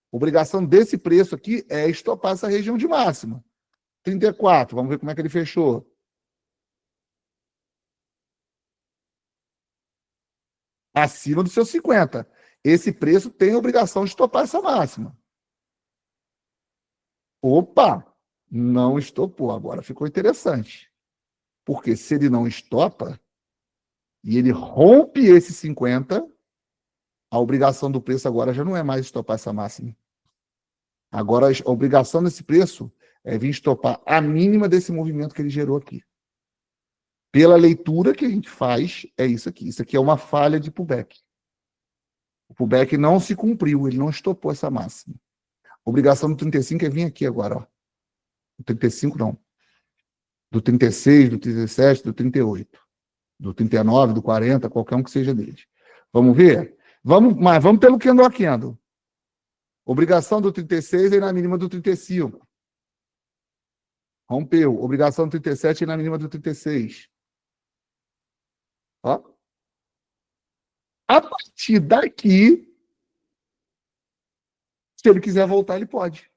Speaker 1: Obrigação desse preço aqui é estopar essa região de máxima. 34, vamos ver como é que ele fechou. Acima do seu 50. Esse preço tem a obrigação de estopar essa máxima. Opa, não estopou. Agora ficou interessante. Porque se ele não estopa e ele rompe esse 50, a obrigação do preço agora já não é mais estopar essa máxima. Agora a obrigação desse preço é vir estopar a mínima desse movimento que ele gerou aqui. Pela leitura que a gente faz, é isso aqui. Isso aqui é uma falha de pullback. O pullback não se cumpriu, ele não estopou essa máxima. Obrigação do 35 é vir aqui agora, ó. Do 35 não. Do 36, do 37, do 38. Do 39, do 40, qualquer um que seja deles. Vamos ver? Mas vamos pelo candle a candle. Obrigação do 36 é na mínima do 35. Rompeu. Obrigação do 37 é na mínima do 36. Ó. A partir daqui, se ele quiser voltar, ele pode.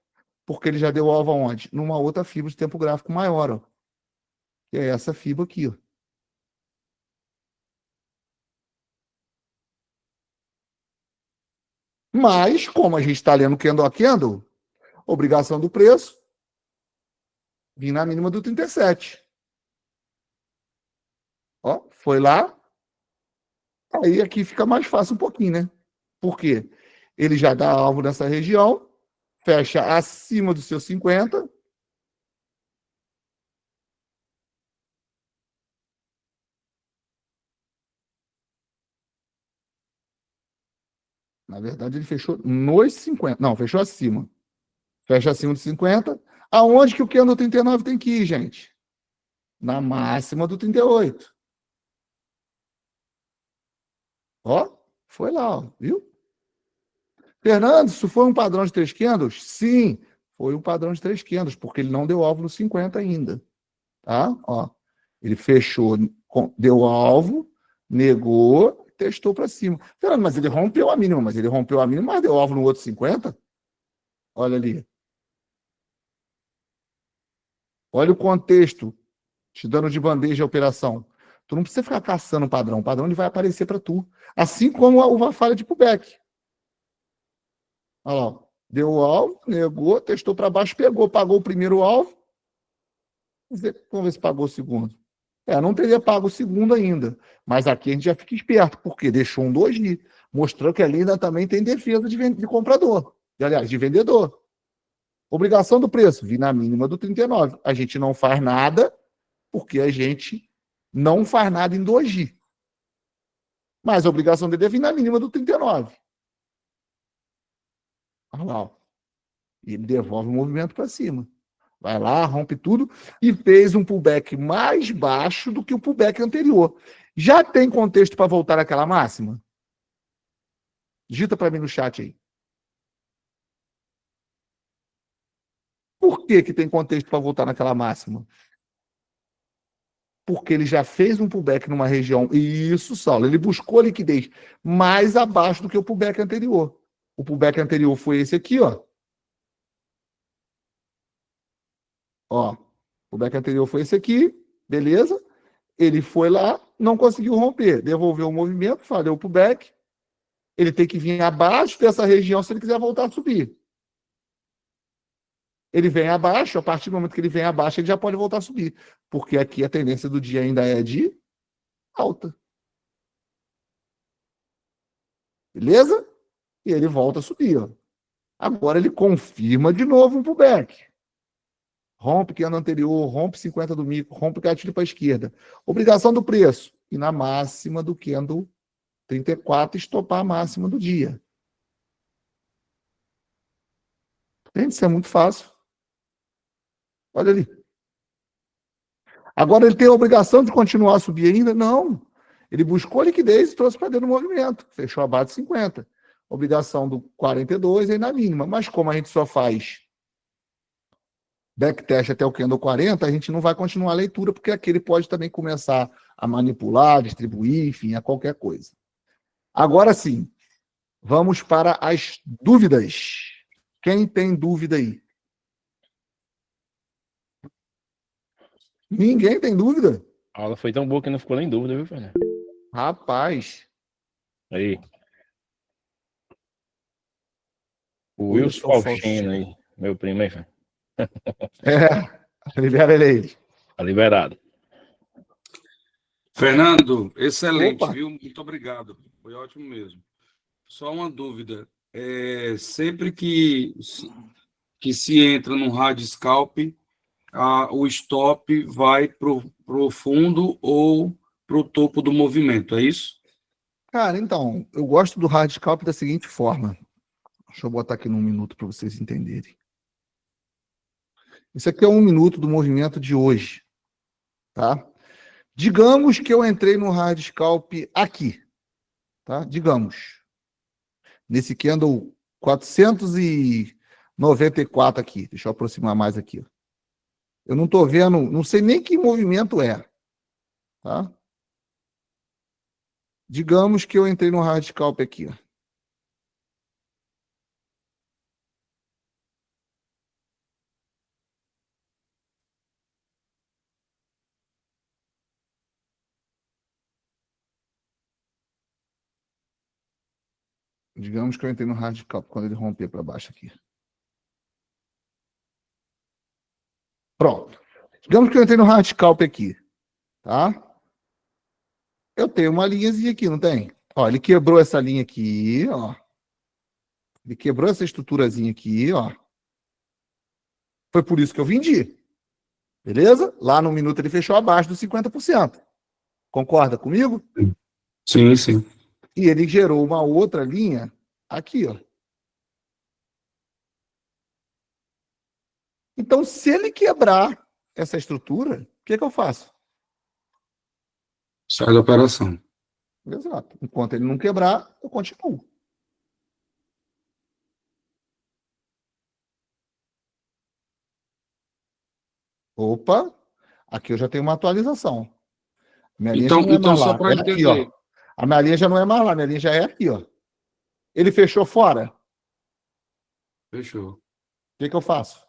Speaker 1: Porque ele já deu alvo aonde? Numa outra fibra de tempo gráfico maior, ó. Que é essa fibra aqui, ó. Mas, como a gente está lendo candle a candle, obrigação do preço, vim na mínima do 37. Ó, foi lá. Aí aqui fica mais fácil um pouquinho, né? Por quê? Ele já dá alvo nessa região, fecha acima dos seus 50. Na verdade, ele fechou nos 50. Não, fechou acima. Fecha acima de 50. Aonde que o candle 39 tem que ir, gente? Na máxima do 38. Ó, foi lá, ó, viu? Fernando, isso foi um padrão de 3 candles? Sim, foi um padrão de 3 candles, porque ele não deu alvo no 50 ainda. Tá? Ó, ele fechou, deu alvo, negou, testou para cima. Fernando, mas ele rompeu a mínima, mas deu alvo no outro 50? Olha ali. Olha o contexto, te dando de bandeja a operação. Tu não precisa ficar caçando o padrão ele vai aparecer para tu. Assim como a falha de pullback. Olha lá, deu o alvo, negou, testou para baixo, pegou, pagou o primeiro alvo. Vamos ver se pagou o segundo. Não teria pago o segundo ainda. Mas aqui a gente já fica esperto, porque deixou um 2i, mostrando que ali ainda também tem defesa de comprador. Aliás, de vendedor. Obrigação do preço, vir na mínima do 39. A gente não faz nada, porque a gente não faz nada em 2i. Mas a obrigação dele é vir na mínima do 39. Olha lá, ó. Ele devolve o movimento para cima. Vai lá, rompe tudo e fez um pullback mais baixo do que o pullback anterior. Já tem contexto para voltar àquela máxima? Digita para mim no chat aí. Por que tem contexto para voltar naquela máxima? Porque ele já fez um pullback numa região. Isso, Saulo, ele buscou a liquidez mais abaixo do que o pullback anterior. O pullback anterior foi esse aqui, ó. Ó, o pullback anterior foi esse aqui, beleza? Ele foi lá, não conseguiu romper, devolveu o movimento, falhou o pullback. Ele tem que vir abaixo dessa região se ele quiser voltar a subir. Ele vem abaixo, a partir do momento que ele vem abaixo, ele já pode voltar a subir. Porque aqui a tendência do dia ainda é de alta. Beleza? E ele volta a subir, ó. Agora ele confirma de novo um pullback. Rompe candle anterior, rompe 50 do micro, rompe gatilho para a esquerda. Obrigação do preço. E na máxima do candle 34, estopar a máxima do dia. Gente, isso é muito fácil. Olha ali. Agora ele tem a obrigação de continuar a subir ainda? Não. Ele buscou liquidez e trouxe para dentro do movimento. Fechou abaixo de 50. Obrigação do 42 aí na mínima. Mas como a gente só faz backtest até o candle 40, a gente não vai continuar a leitura, porque aqui ele pode também começar a manipular, distribuir, enfim, a qualquer coisa. Agora sim, vamos para as dúvidas. Quem tem dúvida aí? Ninguém tem dúvida?
Speaker 3: A aula foi tão boa que não ficou nem dúvida, viu, Fernando?
Speaker 1: Rapaz.
Speaker 3: Aí. O Wilson Faustino aí, meu primo aí, Fernando.
Speaker 1: Libera ele aí.
Speaker 3: Tá liberado.
Speaker 4: Fernando, excelente,
Speaker 1: Opa.
Speaker 4: viu? Muito obrigado. Foi ótimo mesmo. Só uma dúvida. Sempre que se entra num hard scalp, o stop vai pro fundo ou pro topo do movimento, é isso?
Speaker 1: Cara, então, eu gosto do hard scalp da seguinte forma. Deixa eu botar aqui num minuto para vocês entenderem. Isso aqui é 1 minuto do movimento de hoje, tá? Digamos que eu entrei no hard scalp aqui, tá? Digamos. Nesse candle 494 aqui. Deixa eu aproximar mais aqui. Eu não estou vendo, não sei nem que movimento é, tá? Digamos que eu entrei no hard scalp aqui, ó. Digamos que eu entrei no hard scalp quando ele romper para baixo aqui. Pronto. Digamos que eu entrei no hard scalp aqui, tá? Eu tenho uma linhazinha aqui, não tem? Ó, ele quebrou essa linha aqui, ó. Ele quebrou essa estruturazinha aqui, ó. Foi por isso que eu vendi. Beleza? Lá no minuto ele fechou abaixo dos 50%. Concorda comigo?
Speaker 4: Sim, sim.
Speaker 1: E ele gerou uma outra linha aqui, ó. Então, se ele quebrar essa estrutura, o que eu faço?
Speaker 4: Sai da operação.
Speaker 1: Exato. Enquanto ele não quebrar, eu continuo. Opa, aqui eu já tenho uma atualização. Minha linha já não é mais
Speaker 4: Só
Speaker 1: lá.
Speaker 4: para
Speaker 1: É aqui,
Speaker 4: entender.
Speaker 1: ó. A minha linha já não é mais lá, minha linha já é aqui, ó. Ele fechou fora.
Speaker 4: Fechou.
Speaker 1: O que eu faço?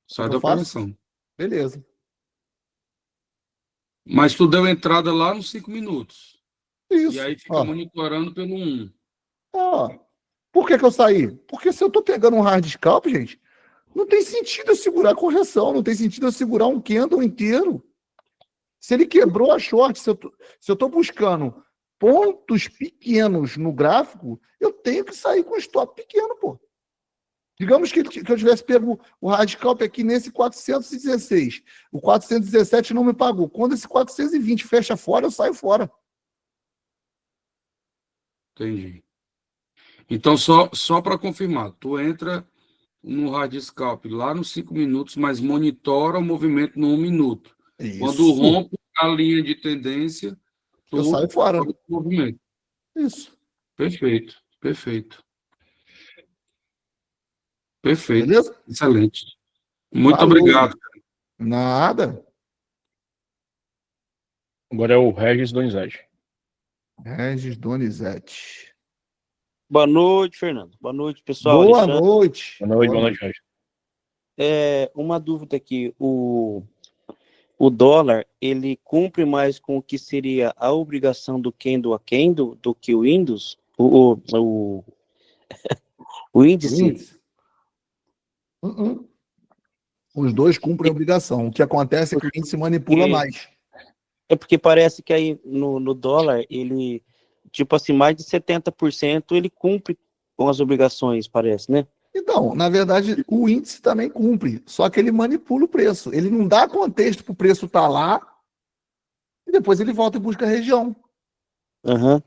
Speaker 4: Sai
Speaker 1: que
Speaker 4: da
Speaker 1: eu faço?
Speaker 4: operação.
Speaker 1: Beleza.
Speaker 4: Mas tu deu entrada lá nos 5 minutos.
Speaker 1: Isso.
Speaker 4: E aí fica monitorando pelo 1.
Speaker 1: Ó. Por que eu saí? Porque se eu tô pegando um hard scalp, gente, não tem sentido eu segurar a correção, não tem sentido eu segurar um candle inteiro. Se ele quebrou a short, se eu tô buscando pontos pequenos no gráfico, eu tenho que sair com stop pequeno, pô. Digamos que eu tivesse pego o hard scalp aqui nesse 416. O 417 não me pagou. Quando esse 420 fecha fora, eu saio fora.
Speaker 4: Entendi. Então, só para confirmar, tu entra no hard scalp lá nos 5 minutos, mas monitora o movimento no 1 minuto.
Speaker 1: Isso.
Speaker 4: Quando rompe a linha de tendência,
Speaker 1: eu saio fora.
Speaker 4: o movimento.
Speaker 1: Isso.
Speaker 4: Perfeito, perfeito. Perfeito.
Speaker 1: Beleza?
Speaker 4: Excelente. Muito
Speaker 1: Falou.
Speaker 4: obrigado.
Speaker 1: Nada.
Speaker 3: Agora é o Regis Donizete.
Speaker 1: Regis Donizete.
Speaker 5: Boa noite, Fernando. Boa noite, pessoal.
Speaker 1: Boa
Speaker 5: Alexandre.
Speaker 1: noite.
Speaker 3: Boa noite, Regis.
Speaker 5: Uma dúvida aqui. O dólar, ele cumpre mais com o que seria a obrigação do candle a candle do que o Windows? O índice?
Speaker 1: Os dois cumprem a obrigação. O que acontece é que o índice manipula mais.
Speaker 5: É porque parece que aí no dólar, ele, tipo assim, mais de 70% ele cumpre com as obrigações, parece, né?
Speaker 1: Então, na verdade, o índice também cumpre, só que ele manipula o preço. Ele não dá contexto para o preço estar lá e depois ele volta e busca a região.
Speaker 5: Uhum.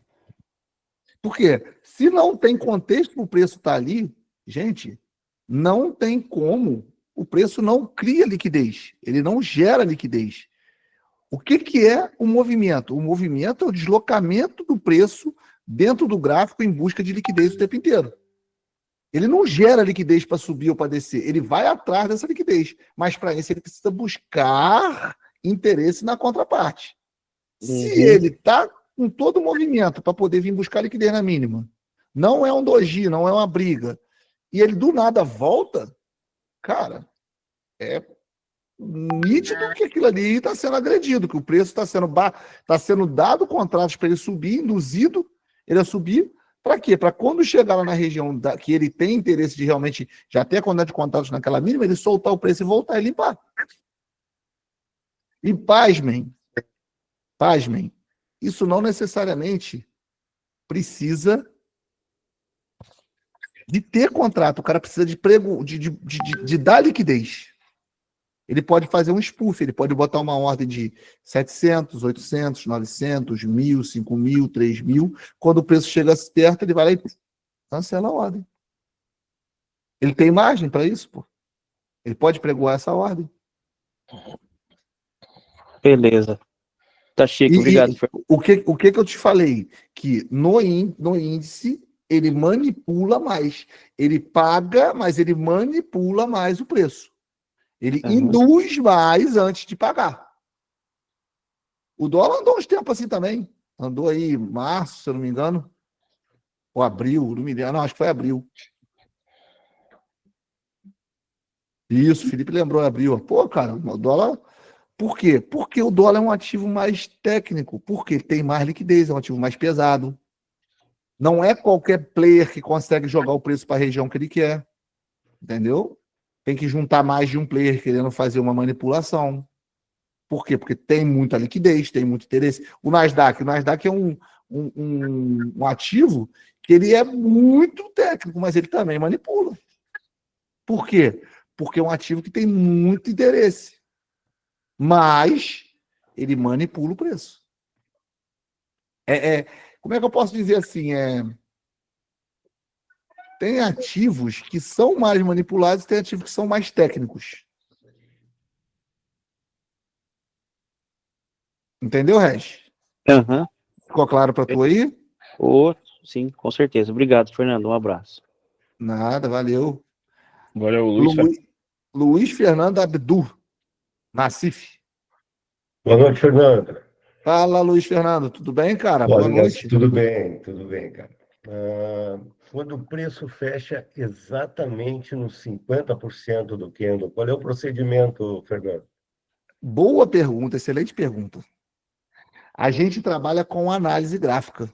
Speaker 1: Por quê? Se não tem contexto para o preço estar ali, gente, não tem como. O preço não cria liquidez, ele não gera liquidez. O que é o movimento? O movimento é o deslocamento do preço dentro do gráfico em busca de liquidez o tempo inteiro. Ele não gera liquidez para subir ou para descer, ele vai atrás dessa liquidez, mas para isso ele precisa buscar interesse na contraparte. Se ele está com todo o movimento para poder vir buscar liquidez na mínima, não é um doji, não é uma briga, e ele do nada volta, cara, é nítido que aquilo ali está sendo agredido, que o preço está sendo dado contratos para ele subir, induzido ele a subir. Para quê? Para quando chegar lá na região que ele tem interesse de realmente já ter a quantidade de contratos naquela mínima, ele soltar o preço e voltar e limpar. E pasmem, isso não necessariamente precisa de ter contrato, o cara precisa de dar liquidez. Ele pode fazer um spoof, ele pode botar uma ordem de 700, 800, 900, 1.000, 5.000, 3.000. Quando o preço chega perto, ele vai lá e cancela a ordem. Ele tem margem para isso, pô. Ele pode pregoar essa ordem.
Speaker 5: Beleza. Tá chique,
Speaker 1: E
Speaker 5: obrigado, Fernando.
Speaker 1: o que eu te falei? Que no índice ele manipula mais. Ele paga, mas ele manipula mais o preço. Ele induz mais antes de pagar. O dólar andou uns tempos assim também. Andou aí março, se eu não me engano. Ou abril, não me lembro. Não, acho que foi abril. Isso, Felipe lembrou, abril. Pô, cara, o dólar... Por quê? Porque o dólar é um ativo mais técnico. Porque tem mais liquidez, é um ativo mais pesado. Não é qualquer player que consegue jogar o preço para a região que ele quer. Entendeu? Tem que juntar mais de um player querendo fazer uma manipulação. Por quê? Porque tem muita liquidez, tem muito interesse. O Nasdaq é um ativo que ele é muito técnico, mas ele também manipula. Por quê? Porque é um ativo que tem muito interesse. Mas ele manipula o preço. Como é que eu posso dizer assim? Tem ativos que são mais manipulados e tem ativos que são mais técnicos. Entendeu, Regis?
Speaker 5: Aham.
Speaker 1: Ficou claro para tu aí?
Speaker 5: Sim, com certeza. Obrigado, Fernando. Um abraço.
Speaker 1: Nada, valeu.
Speaker 3: Agora é o Luiz.
Speaker 1: Luiz Fernando Abdu, Nassif.
Speaker 6: Boa noite, Fernando.
Speaker 1: Fala, Luiz Fernando. Tudo bem, cara? Boa noite.
Speaker 6: Tudo bem, cara. Quando o preço fecha exatamente nos 50% do candle, qual é o procedimento, Fernando?
Speaker 1: Boa pergunta, excelente pergunta. A gente trabalha com análise gráfica.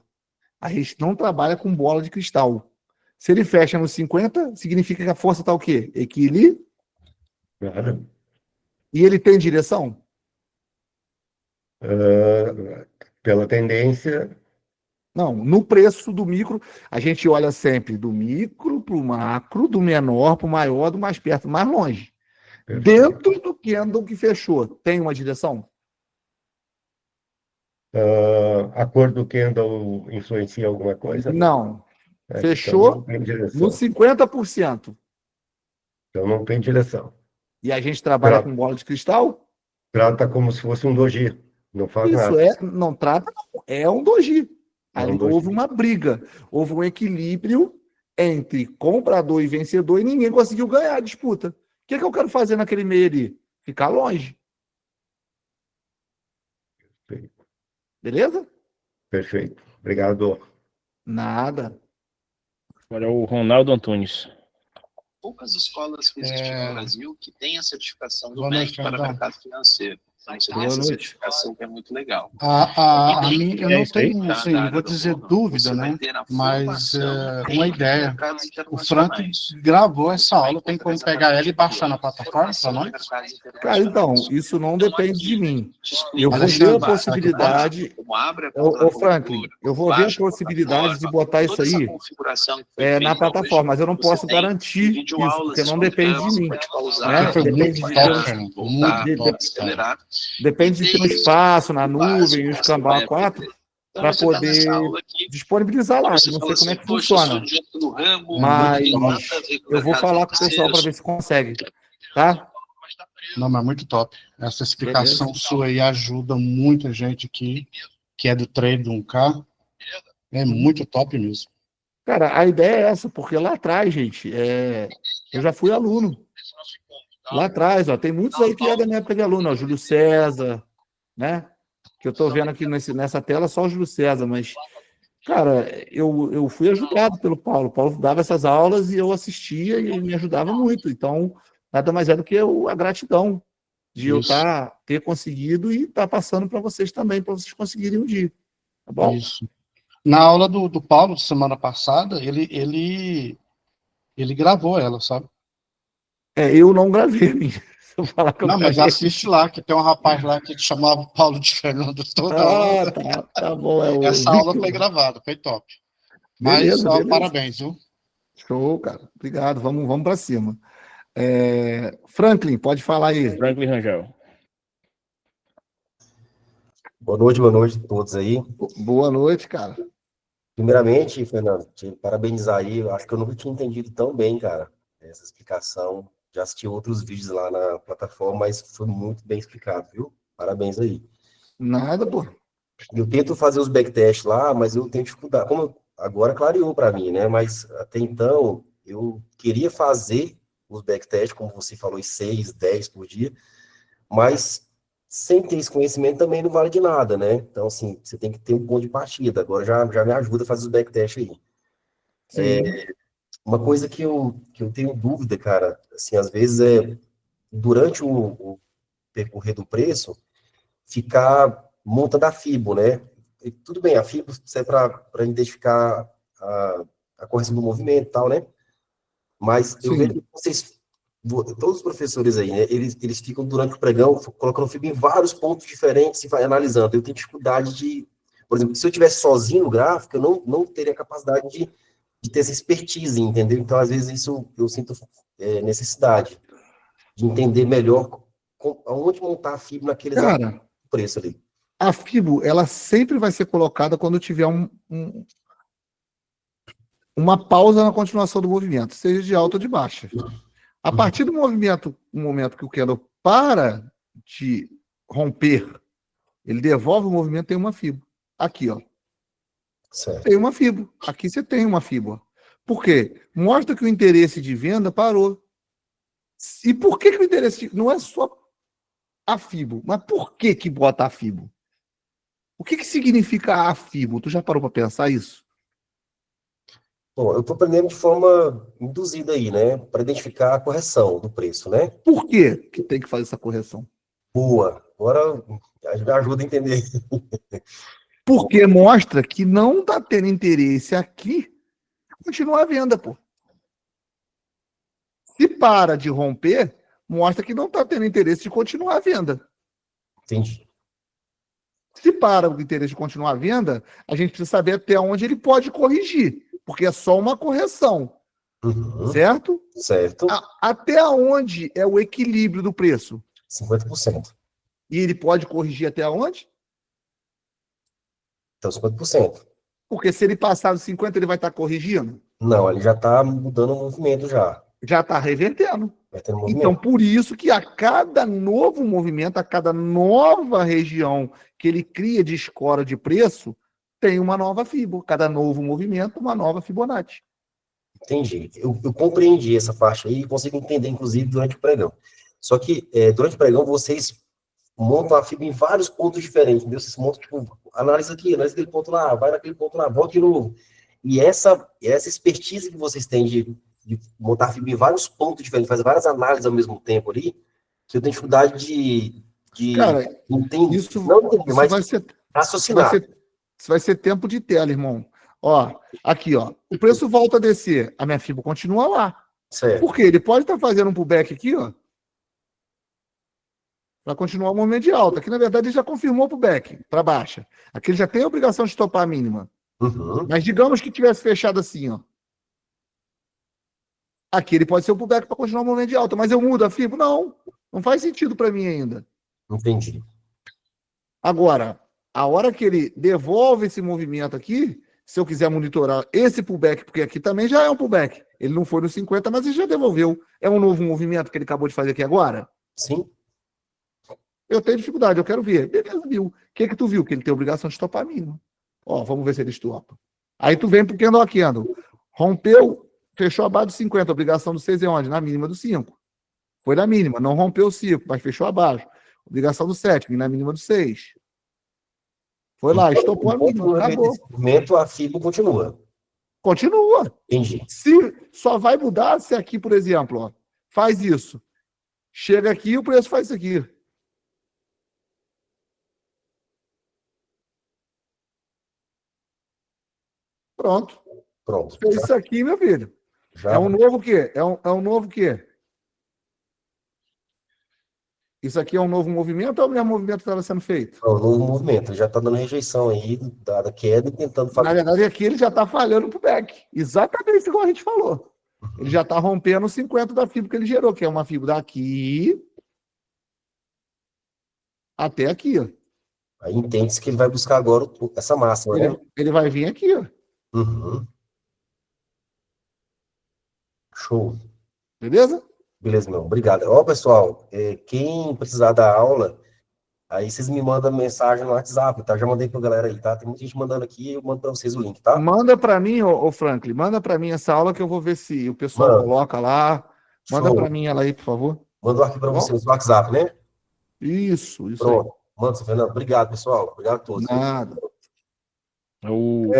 Speaker 1: A gente não trabalha com bola de cristal. Se ele fecha nos 50, significa que a força está o quê? Equilíbrio.
Speaker 6: Claro.
Speaker 1: E ele tem direção?
Speaker 6: Pela tendência,
Speaker 1: Não, no preço do micro, a gente olha sempre do micro para o macro, do menor para o maior, do mais perto, mais longe.
Speaker 6: perfeito.
Speaker 1: Dentro do candle que fechou, tem uma direção?
Speaker 6: A cor do candle influencia alguma coisa?
Speaker 1: Não.
Speaker 6: Então
Speaker 1: Fechou
Speaker 6: não tem direção.
Speaker 1: no 50%.
Speaker 6: Então não tem direção.
Speaker 1: E a gente trabalha
Speaker 6: Trata.
Speaker 1: com bola de cristal?
Speaker 6: Trata como se fosse um doji. Não faz
Speaker 1: Isso
Speaker 6: nada.
Speaker 1: não trata, não. É um doji.
Speaker 6: É um
Speaker 1: Ali
Speaker 6: doji.
Speaker 1: houve uma briga, houve um equilíbrio entre comprador e vencedor e ninguém conseguiu ganhar a disputa. O que eu quero fazer naquele meio ali? Ficar longe.
Speaker 6: Perfeito.
Speaker 1: Beleza?
Speaker 6: Perfeito. Obrigado.
Speaker 1: Nada.
Speaker 3: Agora é o Ronaldo Antunes.
Speaker 7: Poucas escolas que existem no Brasil que têm a certificação do
Speaker 8: Boa noite,
Speaker 7: MEC para
Speaker 8: Fernandão.
Speaker 7: mercado financeiro. Então, você tem
Speaker 1: Boa
Speaker 7: essa
Speaker 1: noite.
Speaker 7: certificação que é muito legal.
Speaker 8: A mim, eu
Speaker 3: É
Speaker 8: não
Speaker 3: isso aí?
Speaker 8: tenho, assim, vou dizer dúvida, né? Mas uma ideia. O Frank gravou essa aula, tem como pegar ela e baixar na plataforma para nós?
Speaker 1: Cara, então, isso não depende de mim. Eu vou ver a
Speaker 8: Alexandre,
Speaker 1: possibilidade. Ô, Franklin, eu vou ver a possibilidade de botar isso aí na plataforma, mas eu não posso garantir isso, porque não depende de mim. Né?
Speaker 8: Foi
Speaker 1: Depende
Speaker 8: muito
Speaker 1: de
Speaker 8: top,
Speaker 1: ter,
Speaker 8: Fernando. Muito top, cara.
Speaker 1: depende de ter um espaço na nuvem, um escambau A4, para poder disponibilizar lá. Eu não sei como é que funciona. Mas eu vou falar com o pessoal para ver se consegue. Tá?
Speaker 8: Não, mas muito top. Essa explicação sua aí ajuda muita gente aqui, que é do trade do 1K. É muito top mesmo.
Speaker 1: Cara, a ideia é essa, porque lá atrás, gente, eu já fui aluno. Lá atrás, ó, tem muitos aí que é da minha época de aluno, ó, Júlio César, né? Que eu tô vendo aqui nessa tela só o Júlio César, mas, cara, eu fui ajudado pelo Paulo. O Paulo dava essas aulas e eu assistia e ele me ajudava muito. Então, nada mais é do que a gratidão de eu ter conseguido e estar passando para vocês também, para vocês conseguirem um dia. Tá bom?
Speaker 8: Isso. Na aula do Paulo, semana passada, ele gravou ela, sabe?
Speaker 1: Eu não gravei, minha.
Speaker 8: Não, mas assiste lá, que tem um rapaz lá que chamava Paulo de Fernando toda hora.
Speaker 1: Tá bom.
Speaker 8: Essa aula foi gravada, foi top. Mas, beleza. Parabéns, viu?
Speaker 1: Show, cara. Obrigado. Vamos para cima. Franklin, pode falar aí.
Speaker 3: Franklin Rangel.
Speaker 9: Boa noite a todos aí.
Speaker 1: Boa noite, cara.
Speaker 9: Primeiramente, Fernando, te parabenizar aí. Eu acho que eu nunca tinha entendido tão bem, cara, essa explicação. Já assisti outros vídeos lá na plataforma, mas foi muito bem explicado, viu? Parabéns aí.
Speaker 1: Nada, pô.
Speaker 9: Eu tento fazer os backtests lá, mas eu tenho dificuldade. Agora clareou para mim, né? Mas até então eu queria fazer os backtests, como você falou, os 6, 10 por dia, mas sem ter esse conhecimento também não vale de nada, né? Então, assim, você tem que ter um ponto de partida. Agora já me ajuda a fazer os backtests aí.
Speaker 1: Sim.
Speaker 9: Uma coisa que eu tenho dúvida, cara, assim, às vezes durante o percorrer do preço, ficar montando a FIBO, né? E tudo bem, a FIBO serve para identificar a correção do movimento e tal, né? Mas eu vejo
Speaker 1: Sim.
Speaker 9: que todos os professores aí, né? Eles ficam durante o pregão colocando FIBO em vários pontos diferentes e vai analisando. Eu tenho dificuldade de, por exemplo, se eu tivesse sozinho no gráfico, eu não teria capacidade de ter essa expertise, entendeu? Então, às vezes, isso eu sinto necessidade de entender melhor aonde montar a FIBO naqueles
Speaker 1: Cara,
Speaker 9: preços ali.
Speaker 1: a FIBO, ela sempre vai ser colocada quando tiver uma pausa na continuação do movimento, seja de alta ou de baixa. A partir do momento que o candle para de romper, ele devolve o movimento, tem uma FIBO. Aqui, ó.
Speaker 9: Certo.
Speaker 1: Tem uma FIBO. Aqui você tem uma FIBO. Por quê? Mostra que o interesse de venda parou. E por que o interesse não é só a FIBO, mas por que bota a FIBO? O que significa a FIBO? Tu já parou para pensar isso?
Speaker 9: Bom, eu estou aprendendo de forma induzida aí, né? Para identificar a correção do preço, né?
Speaker 1: Por que tem que fazer essa correção?
Speaker 9: Boa. Agora me ajuda a entender.
Speaker 1: Porque mostra que não está tendo interesse aqui, continua a venda, pô. Se para de romper, mostra que não está tendo interesse de continuar a venda.
Speaker 9: Entendi.
Speaker 1: Se para o interesse de continuar a venda, a gente precisa saber até onde ele pode corrigir, porque é só uma correção, certo?
Speaker 9: Certo.
Speaker 1: Até onde é o equilíbrio do preço?
Speaker 9: 50%.
Speaker 1: E ele pode corrigir até onde?
Speaker 9: Então, 50%.
Speaker 1: Porque se ele passar dos 50%, ele vai estar corrigindo?
Speaker 9: Não, ele já está mudando o movimento já.
Speaker 1: Já está revertendo.
Speaker 9: Vai tendo movimento.
Speaker 1: Então, por isso que a cada novo movimento, a cada nova região que ele cria de escora de preço, tem uma nova FIBO. Cada novo movimento, uma nova Fibonacci.
Speaker 9: Entendi. Eu compreendi essa parte aí e consigo entender, inclusive, durante o pregão. Só que, durante o pregão, vocês montam a FIBO em vários pontos diferentes, entendeu? Vocês montam, tipo, analisa aquele ponto lá, vai naquele ponto lá, volta de novo. E essa expertise que vocês têm de montar a FIBO em vários pontos diferentes, fazer várias análises ao mesmo tempo ali, que eu tenho dificuldade de
Speaker 1: Cara,
Speaker 9: entender,
Speaker 1: isso
Speaker 9: não entender, mas raciocinar.
Speaker 1: Isso vai ser tempo de tela, irmão. Ó, aqui, ó. O preço volta a descer. A minha FIBO continua lá.
Speaker 9: Certo.
Speaker 1: Por quê? Ele pode estar fazendo um pullback aqui, ó, para continuar o movimento de alta. Aqui, na verdade, ele já confirmou o pullback para baixa. Aqui ele já tem a obrigação de topar a mínima. Mas digamos que tivesse fechado assim, ó. Aqui ele pode ser o pullback para continuar o movimento de alta. Mas eu mudo a FIBO? Não faz sentido para mim ainda.
Speaker 9: Entendi.
Speaker 1: Agora, a hora que ele devolve esse movimento aqui, se eu quiser monitorar esse pullback, porque aqui também já é um pullback. Ele não foi nos 50, mas ele já devolveu. É um novo movimento que ele acabou de fazer aqui agora?
Speaker 9: Sim.
Speaker 1: Eu tenho dificuldade, eu quero ver. Beleza, viu. O que tu viu? Que ele tem a obrigação de estopar a mínima. Ó, vamos ver se ele estopa. Aí tu vem pro candle a candle. Rompeu, fechou abaixo de 50. A obrigação do 6 é onde? Na mínima do 5. Foi na mínima, não rompeu o 5, mas fechou abaixo. Obrigação do 7, na mínima do 6. Foi lá, estopou a mínima, acabou.
Speaker 9: Nesse momento, a FIBO continua.
Speaker 1: Continua.
Speaker 9: Entendi.
Speaker 1: Se só vai mudar se aqui, por exemplo, ó, faz isso. Chega aqui e o preço faz isso aqui. Pronto. Fez isso aqui, meu filho. É um novo quê? É um novo quê? Isso aqui é um novo movimento ou é o mesmo movimento que estava sendo feito?
Speaker 9: É um novo movimento. Já está dando rejeição aí, da queda e tentando fazer.
Speaker 1: Na verdade, aqui ele já está falhando pro back. Exatamente igual a gente falou. Ele já está rompendo os 50 da fibra que ele gerou, que é uma fibra daqui até aqui, ó.
Speaker 9: Aí entende-se que ele vai buscar agora essa máxima, né?
Speaker 1: Ele vai vir aqui, ó.
Speaker 9: Uhum. Show.
Speaker 1: Beleza?
Speaker 9: Beleza, meu. Obrigado. Ó, pessoal, quem precisar da aula, aí vocês me mandam mensagem no WhatsApp, tá? Já mandei pra galera aí, tá? Tem muita gente mandando aqui, eu mando pra vocês o link, tá?
Speaker 1: Manda para mim, ô Franklin, manda para mim essa aula que eu vou ver se o pessoal
Speaker 9: Mano,
Speaker 1: coloca lá. Manda para
Speaker 9: show.
Speaker 1: mim ela aí, por favor.
Speaker 9: Mando aqui pra
Speaker 1: Tá bom?
Speaker 9: vocês no WhatsApp, né?
Speaker 1: Isso aí.
Speaker 9: Pronto. Manda, seu Fernando. Obrigado, pessoal. Obrigado a todos.
Speaker 1: Nada.
Speaker 3: É o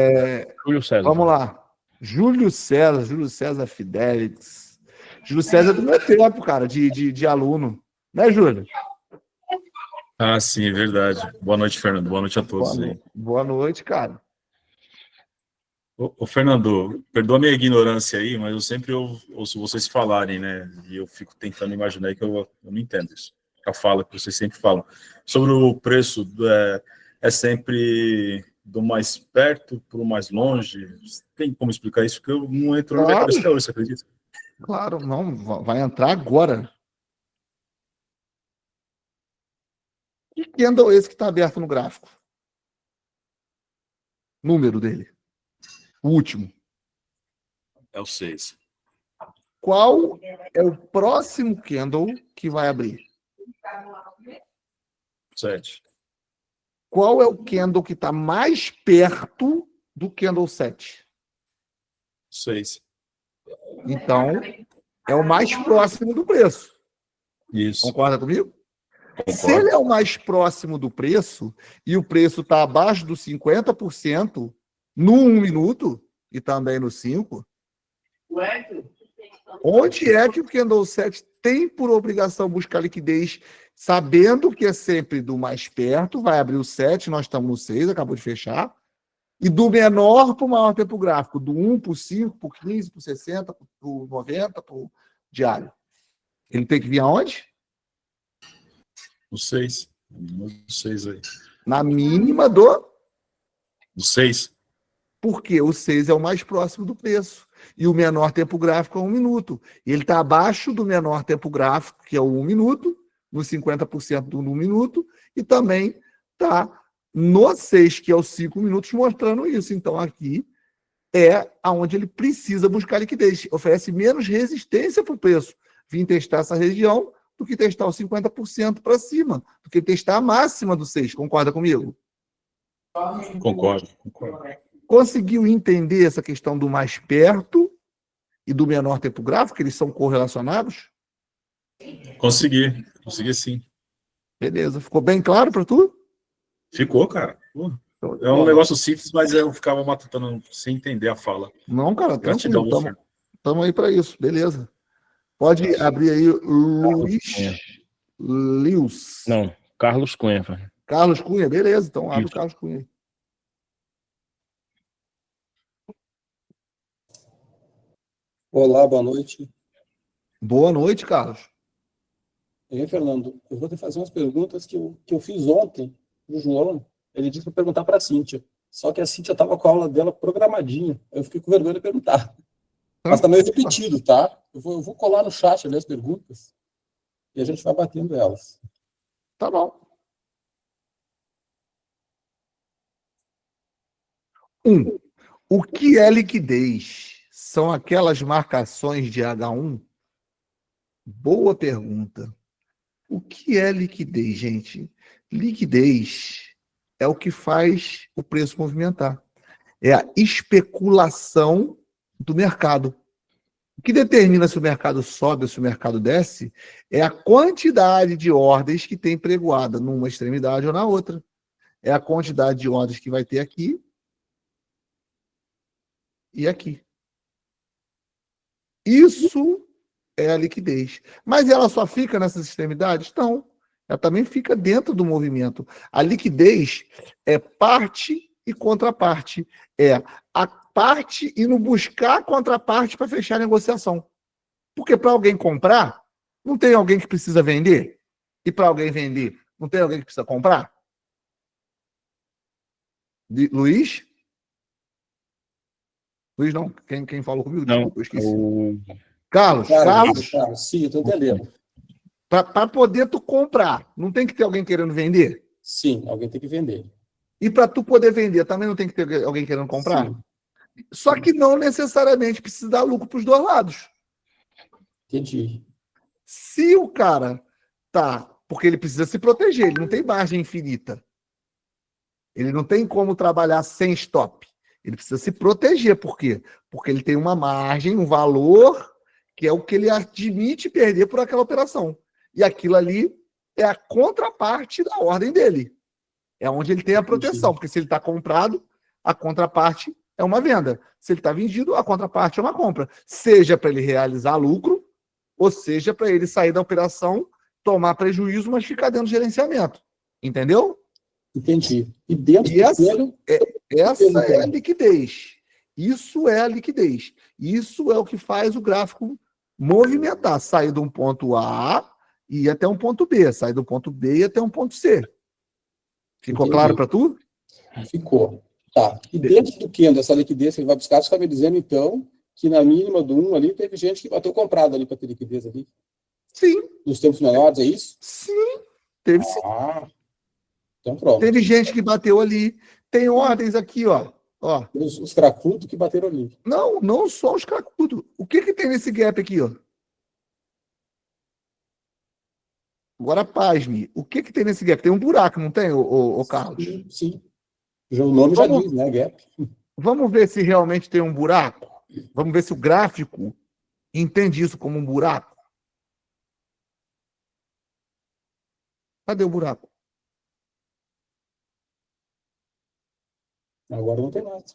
Speaker 3: Júlio César.
Speaker 1: Vamos lá. Júlio César Fidelix. Júlio César é do meu tempo, cara, de aluno. Né, Júlio?
Speaker 10: Ah, sim, é verdade. Boa noite, Fernando. Boa noite a todos aí.
Speaker 1: Boa noite, cara.
Speaker 10: Ô, Fernando, perdoa a minha ignorância aí, mas eu sempre ouço vocês falarem, né? E eu fico tentando imaginar que eu não entendo isso. A fala que vocês sempre falam. Sobre o preço, é sempre do mais perto para o mais longe? Tem como explicar isso? Porque eu não entro na minha
Speaker 1: Claro.
Speaker 10: cabeça até hoje, você acredita?
Speaker 1: Claro, não, vai entrar agora. Que candle é esse que está aberto no gráfico? Número dele. O último.
Speaker 10: É o 6.
Speaker 1: Qual é o próximo candle que vai abrir?
Speaker 10: 7.
Speaker 1: Qual é o candle que está mais perto do candle 7?
Speaker 10: 6.
Speaker 1: Então, é o mais próximo do preço.
Speaker 10: Isso.
Speaker 1: Concorda comigo?
Speaker 10: Concordo.
Speaker 1: Se ele é o mais próximo do preço e o preço está abaixo dos 50% no 1 minuto e também no 5, onde é que o candle 7 tem por obrigação buscar liquidez, sabendo que é sempre do mais perto, vai abrir o 7, nós estamos no 6, acabou de fechar, e do menor para o maior tempo gráfico, do 1 para o 5, para o 15, para o 60, para o 90, para o diário. Ele tem que vir aonde?
Speaker 10: O 6. O 6 aí.
Speaker 1: Na mínima do...
Speaker 10: O 6.
Speaker 1: Porque o 6 é o mais próximo do preço. E o menor tempo gráfico é 1 minuto. E ele está abaixo do menor tempo gráfico, que é o 1 minuto, no 50% do 1 minuto, e também está no 6, que é os 5 minutos, mostrando isso. Então, aqui é aonde ele precisa buscar liquidez. Oferece menos resistência para o preço. Vim testar essa região do que testar os 50% para cima, do que testar a máxima do 6. Concorda comigo?
Speaker 10: Concordo.
Speaker 1: Conseguiu entender essa questão do mais perto e do menor tempo gráfico, que eles são correlacionados?
Speaker 10: Consegui sim.
Speaker 1: Beleza. Ficou bem claro para tu?
Speaker 10: Ficou, cara. É um negócio simples, mas eu ficava matutando sem entender a fala.
Speaker 1: Não, cara,
Speaker 10: Gratidão,
Speaker 1: tranquilo. Estamos aí para isso. Beleza. Pode abrir aí, Lewis.
Speaker 3: Não, Carlos Cunha. Cara.
Speaker 1: Carlos Cunha, beleza. Então abre
Speaker 3: Isso.
Speaker 1: o Carlos Cunha aí.
Speaker 11: Olá, boa noite.
Speaker 1: Boa noite, Carlos.
Speaker 11: E aí, Fernando, eu vou te fazer umas perguntas que eu fiz ontem pro João. Ele disse para perguntar para a Cíntia. Só que a Cíntia estava com a aula dela programadinha. Eu fiquei com vergonha de perguntar. Mas tá meio repetido, tá? Eu vou colar no chat ali as perguntas e a gente vai batendo elas.
Speaker 1: Tá bom. 1. O que é liquidez? São aquelas marcações de H1? Boa pergunta. O que é liquidez, gente? Liquidez é o que faz o preço movimentar. É a especulação do mercado. O que determina se o mercado sobe ou se o mercado desce é a quantidade de ordens que tem pregoada numa extremidade ou na outra. É a quantidade de ordens que vai ter aqui e aqui. Isso é a liquidez. Mas ela só fica nessas extremidades? Não. Ela também fica dentro do movimento. A liquidez é parte e contraparte. É a parte indo buscar a contraparte para fechar a negociação. Porque para alguém comprar, não tem alguém que precisa vender? E para alguém vender, não tem alguém que precisa comprar? Luiz? Luiz não. Quem falou comigo? Desculpa, eu esqueci. Carlos.
Speaker 11: Sim, eu estou entendendo.
Speaker 1: Para poder tu comprar, não tem que ter alguém querendo vender?
Speaker 11: Sim, alguém tem que vender.
Speaker 1: E para tu poder vender, também não tem que ter alguém querendo comprar?
Speaker 11: Sim.
Speaker 1: Só que não necessariamente precisa dar lucro para os dois lados.
Speaker 11: Entendi.
Speaker 1: Se o cara tá... Porque ele precisa se proteger, ele não tem margem infinita. Ele não tem como trabalhar sem stop. Ele precisa se proteger. Por quê? Porque ele tem uma margem, um valor, que é o que ele admite perder por aquela operação. E aquilo ali é a contraparte da ordem dele. É onde ele tem a proteção. Porque se ele está comprado, a contraparte é uma venda. Se ele está vendido, a contraparte é uma compra. Seja para ele realizar lucro, ou seja para ele sair da operação, tomar prejuízo, mas ficar dentro do gerenciamento. Entendeu?
Speaker 11: Entendi. E dentro
Speaker 1: essa é a liquidez. Isso é a liquidez. Isso é o que faz o gráfico movimentar. Sair de um ponto A e ir até um ponto B. Sair do ponto B e ir até um ponto C. Ficou claro para tu?
Speaker 11: Ficou. Tá. E dentro do que dessa liquidez que ele vai buscar, você está me dizendo, então, que na mínima do 1 ali, teve gente que bateu comprado ali para ter liquidez ali?
Speaker 1: Sim.
Speaker 11: Nos tempos menores, é isso?
Speaker 1: Sim. Teve sim.
Speaker 11: Então pronto.
Speaker 1: Teve gente que bateu ali. Tem ordens aqui, ó.
Speaker 11: Os cracudos que bateram ali.
Speaker 1: Não só os cracudos. O que tem nesse gap aqui, ó? Agora, pasme. O que tem nesse gap? Tem um buraco, não tem, ô Carlos?
Speaker 11: Sim. O nome já diz, né, gap.
Speaker 1: Vamos ver se realmente tem um buraco? Vamos ver se o gráfico entende isso como um buraco? Cadê o buraco?
Speaker 11: Agora não tem mais.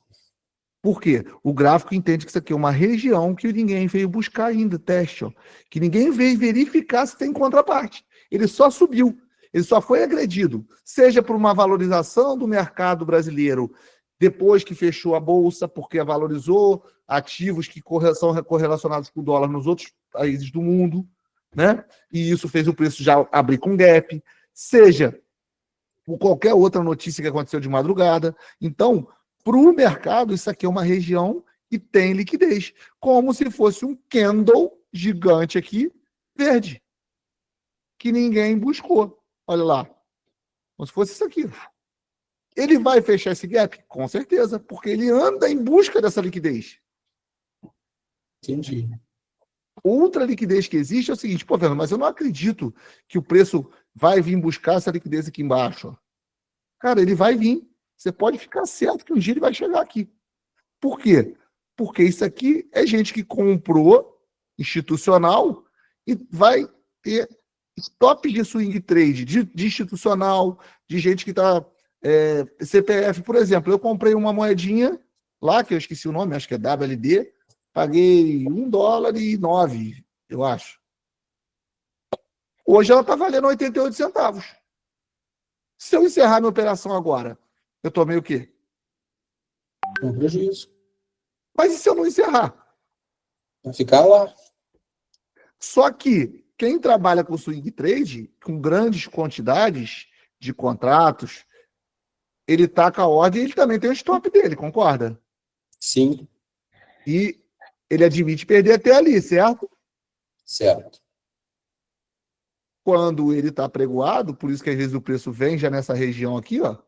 Speaker 1: Por quê? O gráfico entende que isso aqui é uma região que ninguém veio buscar ainda, teste, ó, que ninguém veio verificar se tem contraparte. Ele só subiu, ele só foi agredido, seja por uma valorização do mercado brasileiro depois que fechou a bolsa, porque valorizou ativos que são correlacionados com o dólar nos outros países do mundo, né? E isso fez o preço já abrir com gap, seja por qualquer outra notícia que aconteceu de madrugada. Então, para o mercado, isso aqui é uma região que tem liquidez, como se fosse um candle gigante aqui, verde, que ninguém buscou. Olha lá, como se fosse isso aqui. Ele vai fechar esse gap? Com certeza, porque ele anda em busca dessa liquidez.
Speaker 11: Entendi.
Speaker 1: Outra liquidez que existe é o seguinte, pô, Fernando, mas eu não acredito que o preço vai vir buscar essa liquidez aqui embaixo. Ó. Cara, ele vai vir. Você pode ficar certo que um dia ele vai chegar aqui. Por quê? Porque isso aqui é gente que comprou institucional e vai ter stops de swing trade de institucional, de gente que está CPF, por exemplo. Eu comprei uma moedinha lá, que eu esqueci o nome, acho que é WLD, paguei $1,09, eu acho. Hoje ela está valendo 88 centavos. Se eu encerrar minha operação agora, eu tomei o quê?
Speaker 11: Um prejuízo.
Speaker 1: Mas e se eu não encerrar?
Speaker 11: Vai ficar lá.
Speaker 1: Só que quem trabalha com swing trade, com grandes quantidades de contratos, ele taca a ordem e ele também tem o stop dele, concorda?
Speaker 11: Sim.
Speaker 1: E ele admite perder até ali, certo?
Speaker 11: Certo.
Speaker 1: Quando ele está pregoado, por isso que às vezes o preço vem já nessa região aqui, ó. Deixa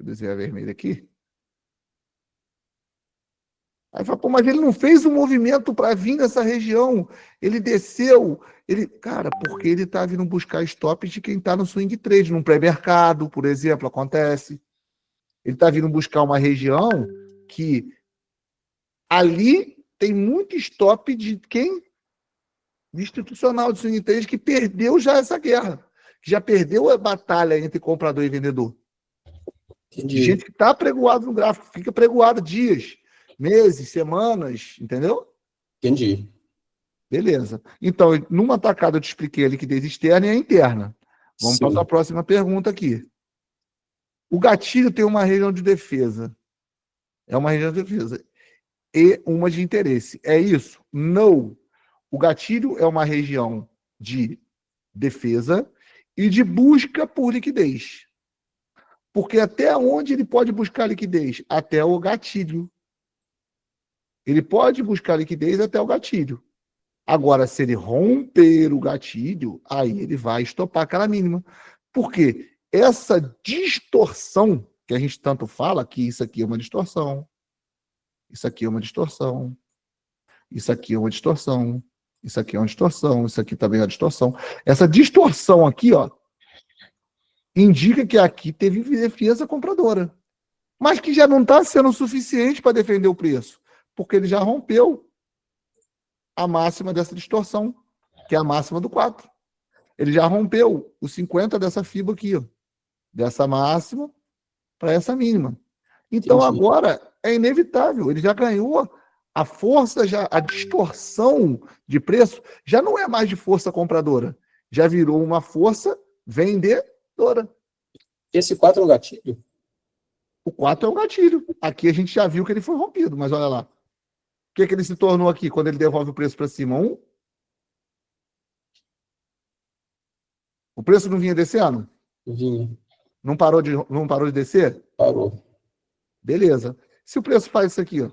Speaker 1: eu desenhar vermelho aqui. Aí fala, pô, mas ele não fez um movimento para vir nessa região. Ele desceu. Cara, porque ele está vindo buscar stops de quem está no swing trade, num pré-mercado, por exemplo, acontece. Ele está vindo buscar uma região que ali tem muito stop de quem? De institucional de swing trade que perdeu já essa guerra. Que já perdeu a batalha entre comprador e vendedor.
Speaker 11: Entendi.
Speaker 1: Gente que está pregoado no gráfico, fica pregoado dias, meses, semanas, entendeu?
Speaker 11: Entendi.
Speaker 1: Beleza. Então, numa tacada eu te expliquei a liquidez externa e a interna. Vamos
Speaker 11: Sim.
Speaker 1: para a próxima pergunta aqui. O gatilho tem uma região de defesa. É uma região de defesa. E uma de interesse. É isso? Não. O gatilho é uma região de defesa e de busca por liquidez. Porque até onde ele pode buscar liquidez? Até o gatilho. Ele pode buscar liquidez até o gatilho. Agora, se ele romper o gatilho, aí ele vai estopar aquela mínima. Por quê? Essa distorção que a gente tanto fala que isso aqui é uma distorção, isso aqui é uma distorção, isso aqui é uma distorção, isso aqui é uma distorção, isso aqui também é uma distorção. Essa distorção aqui, ó, indica que aqui teve defesa compradora, mas que já não está sendo suficiente para defender o preço, porque ele já rompeu a máxima dessa distorção, que é a máxima do 4. Ele já rompeu os 50 dessa FIBA aqui, ó, dessa máxima para essa mínima. Então,
Speaker 11: Entendi.
Speaker 1: agora é inevitável, ele já ganhou a força, já a distorção de preço já não é mais de força compradora, já virou uma força vendedora.
Speaker 11: Esse 4 é um gatilho?
Speaker 1: O 4 é o gatilho. Aqui a gente já viu que ele foi rompido, mas olha lá. O que ele se tornou aqui quando ele devolve o preço para cima? 1. O preço não vinha descendo?
Speaker 11: Vinha.
Speaker 1: Não parou de descer?
Speaker 11: Parou.
Speaker 1: Beleza. Se o preço faz isso aqui, ó,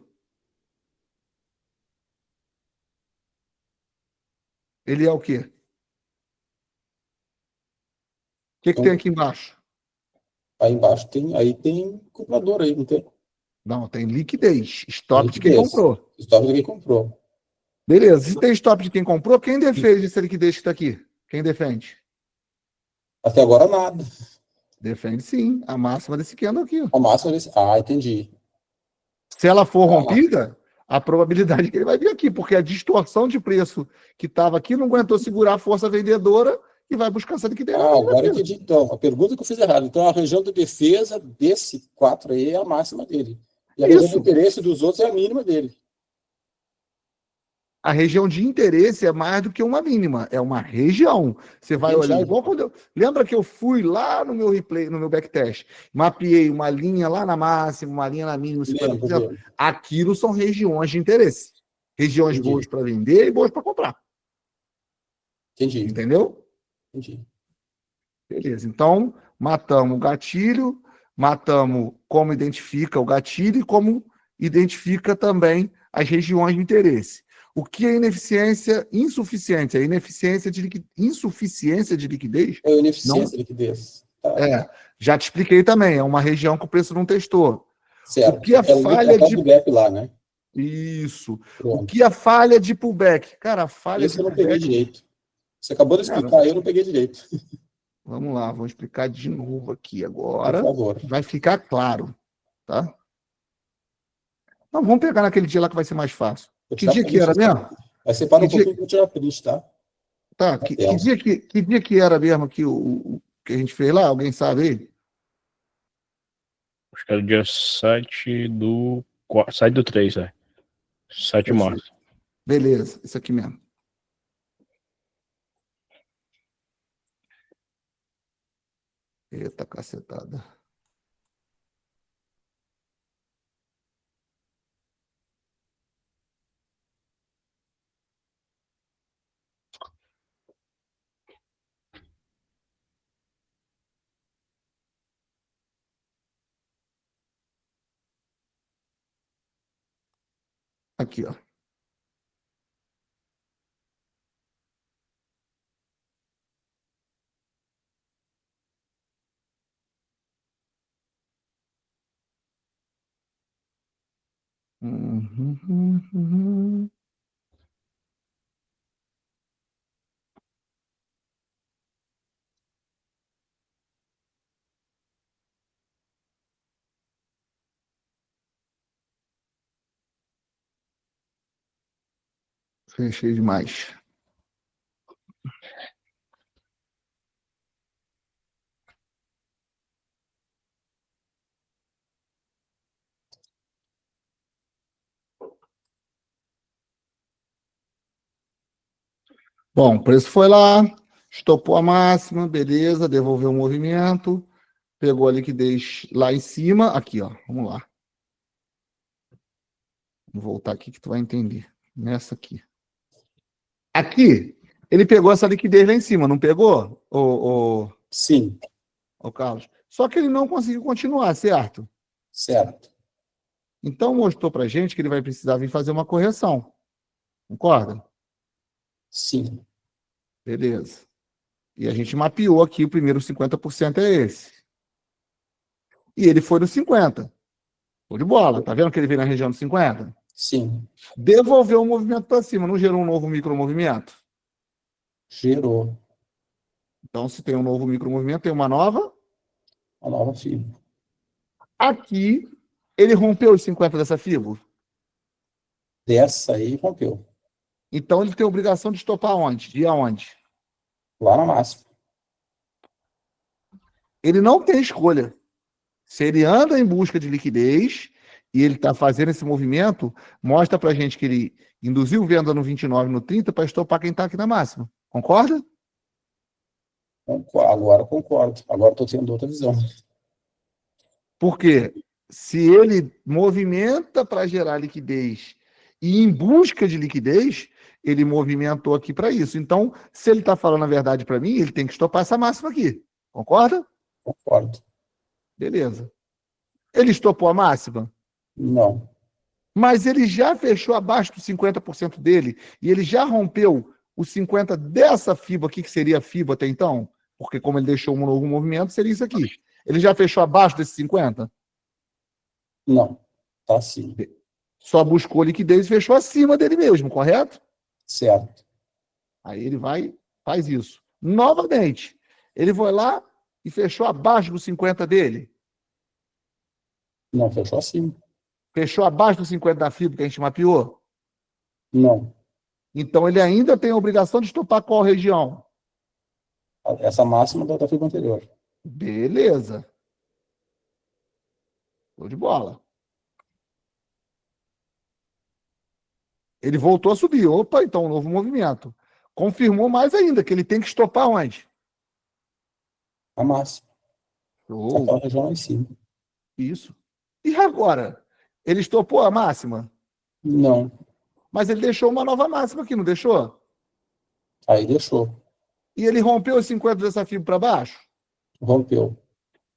Speaker 1: ele é o quê? O que tem aqui embaixo?
Speaker 11: Aí embaixo tem comprador aí, não tem?
Speaker 1: Não, tem liquidez. Stop de quem
Speaker 11: Liquidez.
Speaker 1: comprou.
Speaker 11: Stop de quem comprou.
Speaker 1: Beleza. Se tem stop de quem comprou, quem defende essa liquidez que está aqui? Quem defende?
Speaker 11: Até agora nada.
Speaker 1: Defende sim. A máxima desse candle aqui, ó.
Speaker 11: A máxima desse... Ah, entendi.
Speaker 1: Se ela for rompida, a probabilidade é que ele vai vir aqui, porque a distorção de preço que estava aqui não aguentou segurar a força vendedora e vai buscar essa liquidez.
Speaker 11: Agora entendi. Então, a pergunta que eu fiz errado. Então, a região de defesa desse 4 aí é a máxima dele. E a região de interesse dos outros é a mínima dele.
Speaker 1: A região de interesse é mais do que uma mínima, é uma região. Você vai olhar igual quando eu... Lembra que eu fui lá no meu replay, no meu backtest, mapeei uma linha lá na máxima, uma linha na mínima, 50%. Aquilo são regiões de interesse. Regiões boas para vender e boas para comprar.
Speaker 11: Entendi.
Speaker 1: Entendeu?
Speaker 11: Entendi.
Speaker 1: Beleza. Então, matamos o gatilho, matamos como identifica o gatilho e como identifica também as regiões de interesse. O que é ineficiência? Insuficiência. Insuficiência de liquidez?
Speaker 11: É ineficiência de liquidez.
Speaker 1: Já te expliquei também. É uma região que o preço não testou.
Speaker 11: Certo.
Speaker 1: O que a falha de...
Speaker 11: gap lá, né?
Speaker 1: Isso.
Speaker 11: Pronto.
Speaker 1: O que a falha de pullback? Cara, a falha
Speaker 11: Isso
Speaker 1: de
Speaker 11: eu não
Speaker 1: pullback...
Speaker 11: peguei direito. Você acabou de explicar, eu não peguei direito.
Speaker 1: Vamos lá, vou explicar de novo aqui agora.
Speaker 11: Por favor.
Speaker 1: Vai ficar claro, tá? Não, vamos pegar naquele dia lá que vai ser mais fácil. Que dia que era mesmo?
Speaker 11: Vai separar um pouquinho para eu tirar print, tá?
Speaker 1: Tá, que dia que era mesmo que que a gente fez lá? Alguém sabe aí?
Speaker 3: Acho que era dia 7 do 3, 7 de março.
Speaker 1: Beleza, isso aqui mesmo. Eita, cacetada. Aqui, ó. Fechei demais. Bom, o preço foi lá, estopou a máxima, beleza, devolveu o movimento, pegou a liquidez lá em cima, aqui, ó, vamos lá. Vou voltar aqui que tu vai entender. Nessa aqui. Aqui, ele pegou essa liquidez lá em cima, não pegou?
Speaker 11: Sim.
Speaker 1: Ô, Carlos. Só que ele não conseguiu continuar, certo?
Speaker 11: Certo.
Speaker 1: Então mostrou pra gente que ele vai precisar vir fazer uma correção. Concorda?
Speaker 11: Sim.
Speaker 1: Beleza. E a gente mapeou aqui, o primeiro 50% é esse. E ele foi no 50. Show de bola. Tá vendo que ele veio na região do 50?
Speaker 11: Sim.
Speaker 1: Devolveu o movimento para cima. Não gerou um novo micromovimento?
Speaker 11: Gerou.
Speaker 1: Então, se tem um novo micromovimento, tem uma nova
Speaker 11: fibra.
Speaker 1: Aqui, ele rompeu os 50 dessa fibra?
Speaker 11: Dessa aí, rompeu.
Speaker 1: Então, ele tem a obrigação de estopar onde? De aonde?
Speaker 11: Lá na máxima.
Speaker 1: Ele não tem escolha. Se ele anda em busca de liquidez e ele está fazendo esse movimento, mostra para a gente que ele induziu venda no 29, no 30 para estopar quem está aqui na máxima. Concorda?
Speaker 11: Agora concordo. Agora estou tendo outra visão.
Speaker 1: Porque se ele movimenta para gerar liquidez e em busca de liquidez, ele movimentou aqui para isso. Então, se ele está falando a verdade para mim, ele tem que estopar essa máxima aqui. Concorda?
Speaker 11: Concordo.
Speaker 1: Beleza. Ele estopou a máxima?
Speaker 11: Não.
Speaker 1: Mas ele já fechou abaixo do 50% dele e ele já rompeu os 50% dessa fibra aqui, que seria a fibra até então? Porque como ele deixou um novo movimento, seria isso aqui. Ele já fechou abaixo desse 50%?
Speaker 11: Não. Tá sim.
Speaker 1: Só buscou liquidez e fechou acima dele mesmo, correto?
Speaker 11: Certo.
Speaker 1: Aí ele vai, faz isso. Novamente, ele foi lá e fechou abaixo do 50% dele?
Speaker 11: Não, fechou acima.
Speaker 1: Fechou abaixo do 50% da fibra que a gente mapeou?
Speaker 11: Não.
Speaker 1: Então ele ainda tem a obrigação de estopar qual região?
Speaker 11: Essa máxima da fibra anterior.
Speaker 1: Beleza. Show de bola. Ele voltou a subir. Opa, então um novo movimento. Confirmou mais ainda que ele tem que estopar onde?
Speaker 11: A máxima.
Speaker 1: Show.
Speaker 11: A região lá em cima.
Speaker 1: Isso. E agora? Ele estopou a máxima?
Speaker 11: Não.
Speaker 1: Mas ele deixou uma nova máxima aqui, não deixou?
Speaker 11: Aí deixou.
Speaker 1: E ele rompeu os 50 dessa fibra para baixo?
Speaker 11: Rompeu.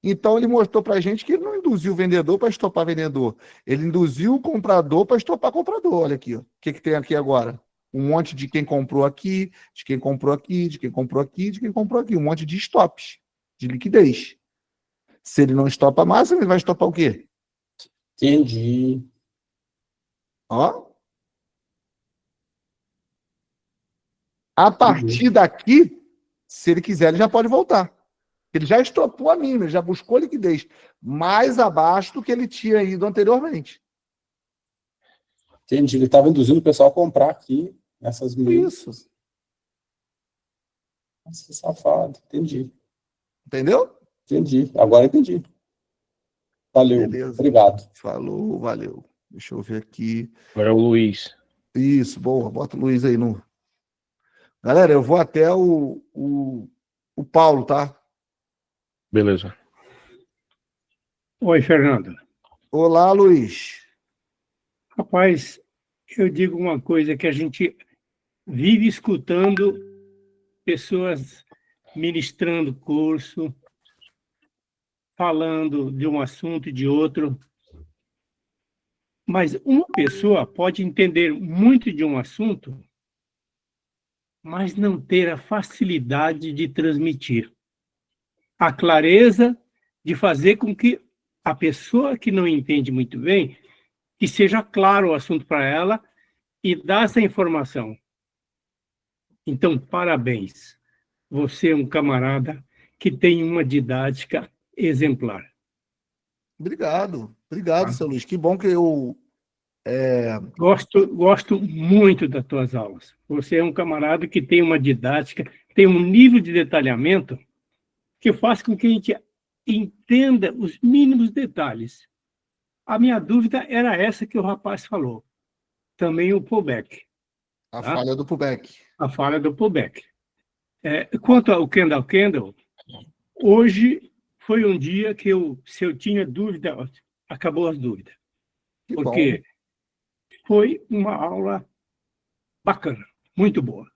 Speaker 1: Então ele mostrou para a gente que ele não induziu o vendedor para estopar vendedor. Ele induziu o comprador para estopar comprador. Olha aqui, ó. O que tem aqui agora? Um monte de quem comprou aqui, de quem comprou aqui, de quem comprou aqui, de quem comprou aqui. Um monte de stops, de liquidez. Se ele não estopa a máxima, ele vai estopar o quê?
Speaker 11: Entendi.
Speaker 1: Ó. A partir daqui, se ele quiser, ele já pode voltar. Ele já estopou a mínima, ele já buscou liquidez mais abaixo do que ele tinha ido anteriormente.
Speaker 11: Entendi. Ele estava induzindo o pessoal a comprar aqui nessas mídias.
Speaker 1: Isso.
Speaker 11: Nossa, safado. Entendi.
Speaker 1: Entendeu?
Speaker 11: Entendi. Agora entendi. Valeu.
Speaker 1: Beleza.
Speaker 11: Obrigado.
Speaker 1: Falou, valeu. Deixa eu ver aqui.
Speaker 3: Agora é o Luiz.
Speaker 1: Isso, boa. Bota o Luiz aí no... Galera, eu vou até o Paulo, tá?
Speaker 3: Beleza.
Speaker 12: Oi, Fernando.
Speaker 1: Olá, Luiz.
Speaker 12: Rapaz, eu digo uma coisa que a gente vive escutando pessoas ministrando curso, falando de um assunto e de outro, mas uma pessoa pode entender muito de um assunto, mas não ter a facilidade de transmitir, a clareza de fazer com que a pessoa que não entende muito bem, que seja claro o assunto para ela e dar essa informação. Então, parabéns. Você é um camarada que tem uma didática exemplar.
Speaker 1: Obrigado. Obrigado, seu Luiz. Que bom que eu...
Speaker 12: Gosto muito das tuas aulas. Você é um camarada que tem uma didática, tem um nível de detalhamento que faz com que a gente entenda os mínimos detalhes. A minha dúvida era essa que o rapaz falou. Também o pullback.
Speaker 1: A falha do pullback.
Speaker 12: A falha do pullback. Quanto ao candle, hoje foi um dia que se eu tinha dúvida, acabou as dúvidas.
Speaker 1: Que
Speaker 12: porque
Speaker 1: bom.
Speaker 12: Foi uma aula bacana, muito boa.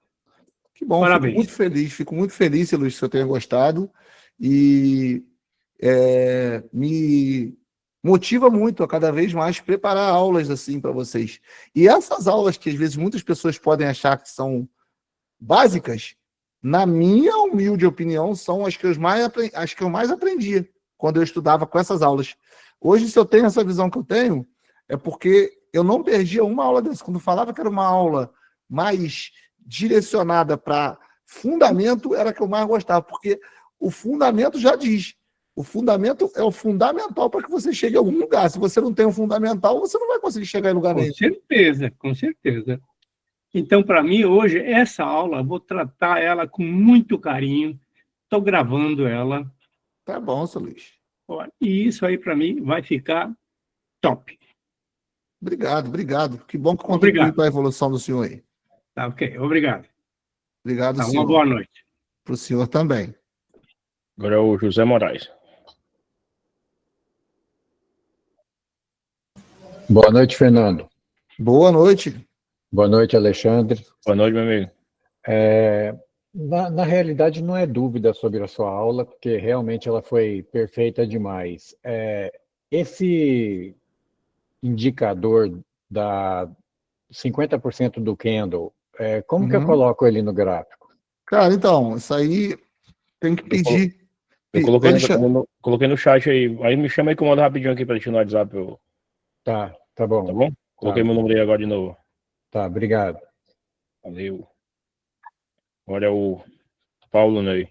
Speaker 1: Que bom,
Speaker 12: parabéns.
Speaker 1: Fico muito feliz, Luiz, que você tenha gostado. E me motiva muito a cada vez mais preparar aulas assim para vocês. E essas aulas que às vezes muitas pessoas podem achar que são básicas, na minha humilde opinião, são as que eu mais aprendi quando eu estudava com essas aulas. Hoje, se eu tenho essa visão que eu tenho, é porque eu não perdia uma aula dessa. Quando eu falava que era uma aula mais direcionada para fundamento, era a que eu mais gostava, porque o fundamento já diz. O fundamento é o fundamental para que você chegue a algum lugar. Se você não tem um fundamental, você não vai conseguir chegar em lugar nenhum.
Speaker 12: Com certeza, com certeza. Então, para mim, hoje, essa aula, vou tratar ela com muito carinho. Estou gravando ela.
Speaker 1: Tá bom, seu Luiz.
Speaker 12: E isso aí, para mim, vai ficar top.
Speaker 1: Obrigado, obrigado. Que bom que contribui para a evolução do senhor aí.
Speaker 12: Tá, ok. Obrigado.
Speaker 1: Obrigado,
Speaker 12: tá,
Speaker 1: senhor.
Speaker 12: Uma boa noite.
Speaker 1: Para o senhor também.
Speaker 3: Agora é o José Moraes.
Speaker 13: Boa noite, Fernando.
Speaker 1: Boa noite.
Speaker 13: Boa noite, Alexandre.
Speaker 3: Boa noite, meu amigo.
Speaker 13: Na realidade, não é dúvida sobre a sua aula, porque realmente ela foi perfeita demais. Esse indicador da 50% do candle, como que eu coloco ele no gráfico?
Speaker 1: Cara, então, isso aí tem que pedir.
Speaker 3: Eu coloquei no chat aí. Aí me chama aí que eu mando rapidinho aqui para ti no WhatsApp.
Speaker 13: Tá bom.
Speaker 3: Tá bom? Coloquei meu número aí agora de novo.
Speaker 13: Tá, obrigado.
Speaker 3: Valeu. Agora é o Paulo Ney.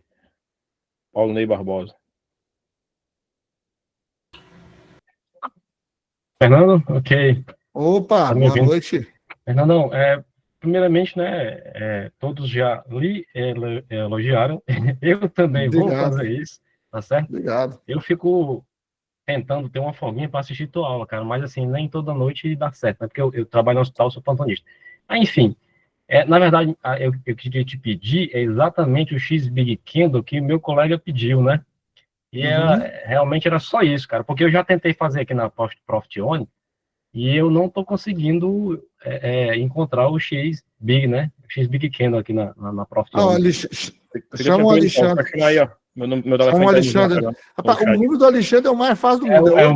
Speaker 3: Paulo Ney Barbosa.
Speaker 14: Fernando, ok.
Speaker 1: Opa,
Speaker 14: Tá me
Speaker 1: boa
Speaker 14: ouvindo?
Speaker 1: noite.
Speaker 14: Fernandão, primeiramente, todos já lhe elogiaram. Eu também vou
Speaker 1: Obrigado.
Speaker 14: fazer isso, tá certo?
Speaker 1: Obrigado.
Speaker 14: Eu fico tentando ter uma folguinha para assistir tua aula, cara, mas assim, nem toda noite dá certo, né? Porque eu trabalho no hospital, sou plantonista. Mas, enfim, na verdade, eu queria te pedir exatamente o X-Big Candle que meu colega pediu, né? E realmente era só isso, cara, porque eu já tentei fazer aqui na Profit On e eu não estou conseguindo encontrar o X-Big, né? O X-Big Candle aqui na Profit On.
Speaker 1: Chama o Alexandre.
Speaker 3: Aí, ó. Meu telefone
Speaker 1: Chama o
Speaker 3: tá
Speaker 1: Alexandre.
Speaker 3: no
Speaker 1: Rapaz, o número do Alexandre é o mais fácil do mundo.
Speaker 14: É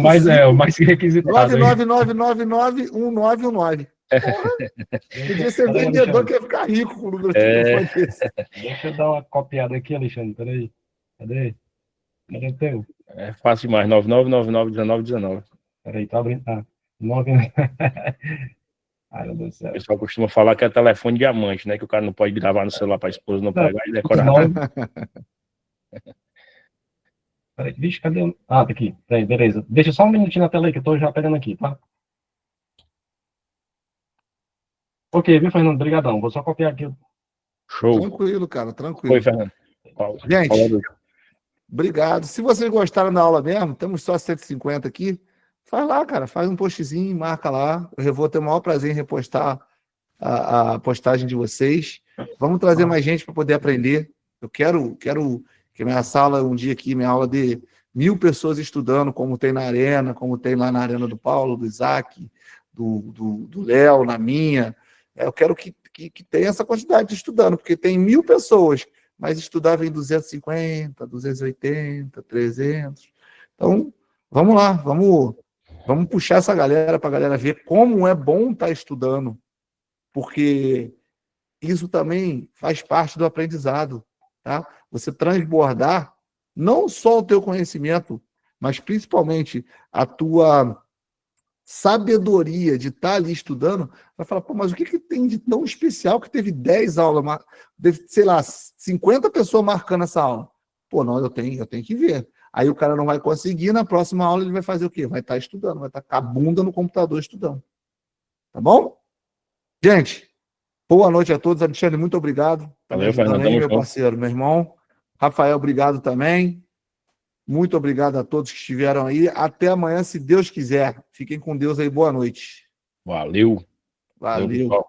Speaker 14: o mais requisitado.
Speaker 1: 999991919. Podia ser vendedor que ia ficar rico com o número de telefone desse.
Speaker 14: Deixa eu dar uma copiada aqui, Alexandre. Peraí. Cadê? Cadê o teu?
Speaker 3: É fácil demais. 99991919.
Speaker 14: Peraí, tá abrindo. 9. Ai, meu Deus do céu.
Speaker 3: O pessoal costuma falar que é telefone diamante, né? Que o cara não pode gravar no celular para a esposa não pegar e decorar.
Speaker 14: Peraí, vixe, cadê? Tá aqui. Peraí, beleza. Deixa só um minutinho na tela aí que eu tô já pegando aqui, tá? Ok, viu, Fernando? Obrigadão. Vou só copiar aqui.
Speaker 3: Show.
Speaker 1: Tranquilo, cara, tranquilo.
Speaker 3: Oi, Fernando.
Speaker 1: Gente, obrigado. Se vocês gostaram da aula mesmo, temos só 150 aqui. Faz lá, cara, faz um postzinho, marca lá. Eu vou ter o maior prazer em repostar a postagem de vocês. Vamos trazer mais gente para poder aprender. Eu quero que minha sala, um dia aqui, minha aula de 1000 pessoas estudando, como tem na Arena, como tem lá na Arena do Paulo, do Isaac, do Léo, na minha. Eu quero que tenha essa quantidade de estudando, porque tem 1000 pessoas, mas estudar vem 250, 280, 300. Então, vamos lá, vamos puxar essa galera para a galera ver como é bom estar estudando, porque isso também faz parte do aprendizado, tá? Você transbordar não só o teu conhecimento, mas principalmente a tua sabedoria de estar ali estudando, vai falar, pô, mas o que tem de tão especial que teve 10 aulas, sei lá, 50 pessoas marcando essa aula? Pô, não, eu tenho que ver. Aí o cara não vai conseguir, na próxima aula ele vai fazer o quê? Vai estar estudando, vai estar com a bunda no computador estudando. Tá bom? Gente, boa noite a todos. Alexandre, muito obrigado.
Speaker 3: Valeu, Fernando.
Speaker 1: Aí, meu parceiro, meu irmão. Rafael, obrigado também. Muito obrigado a todos que estiveram aí. Até amanhã, se Deus quiser. Fiquem com Deus aí. Boa noite.
Speaker 3: Valeu.
Speaker 1: Valeu.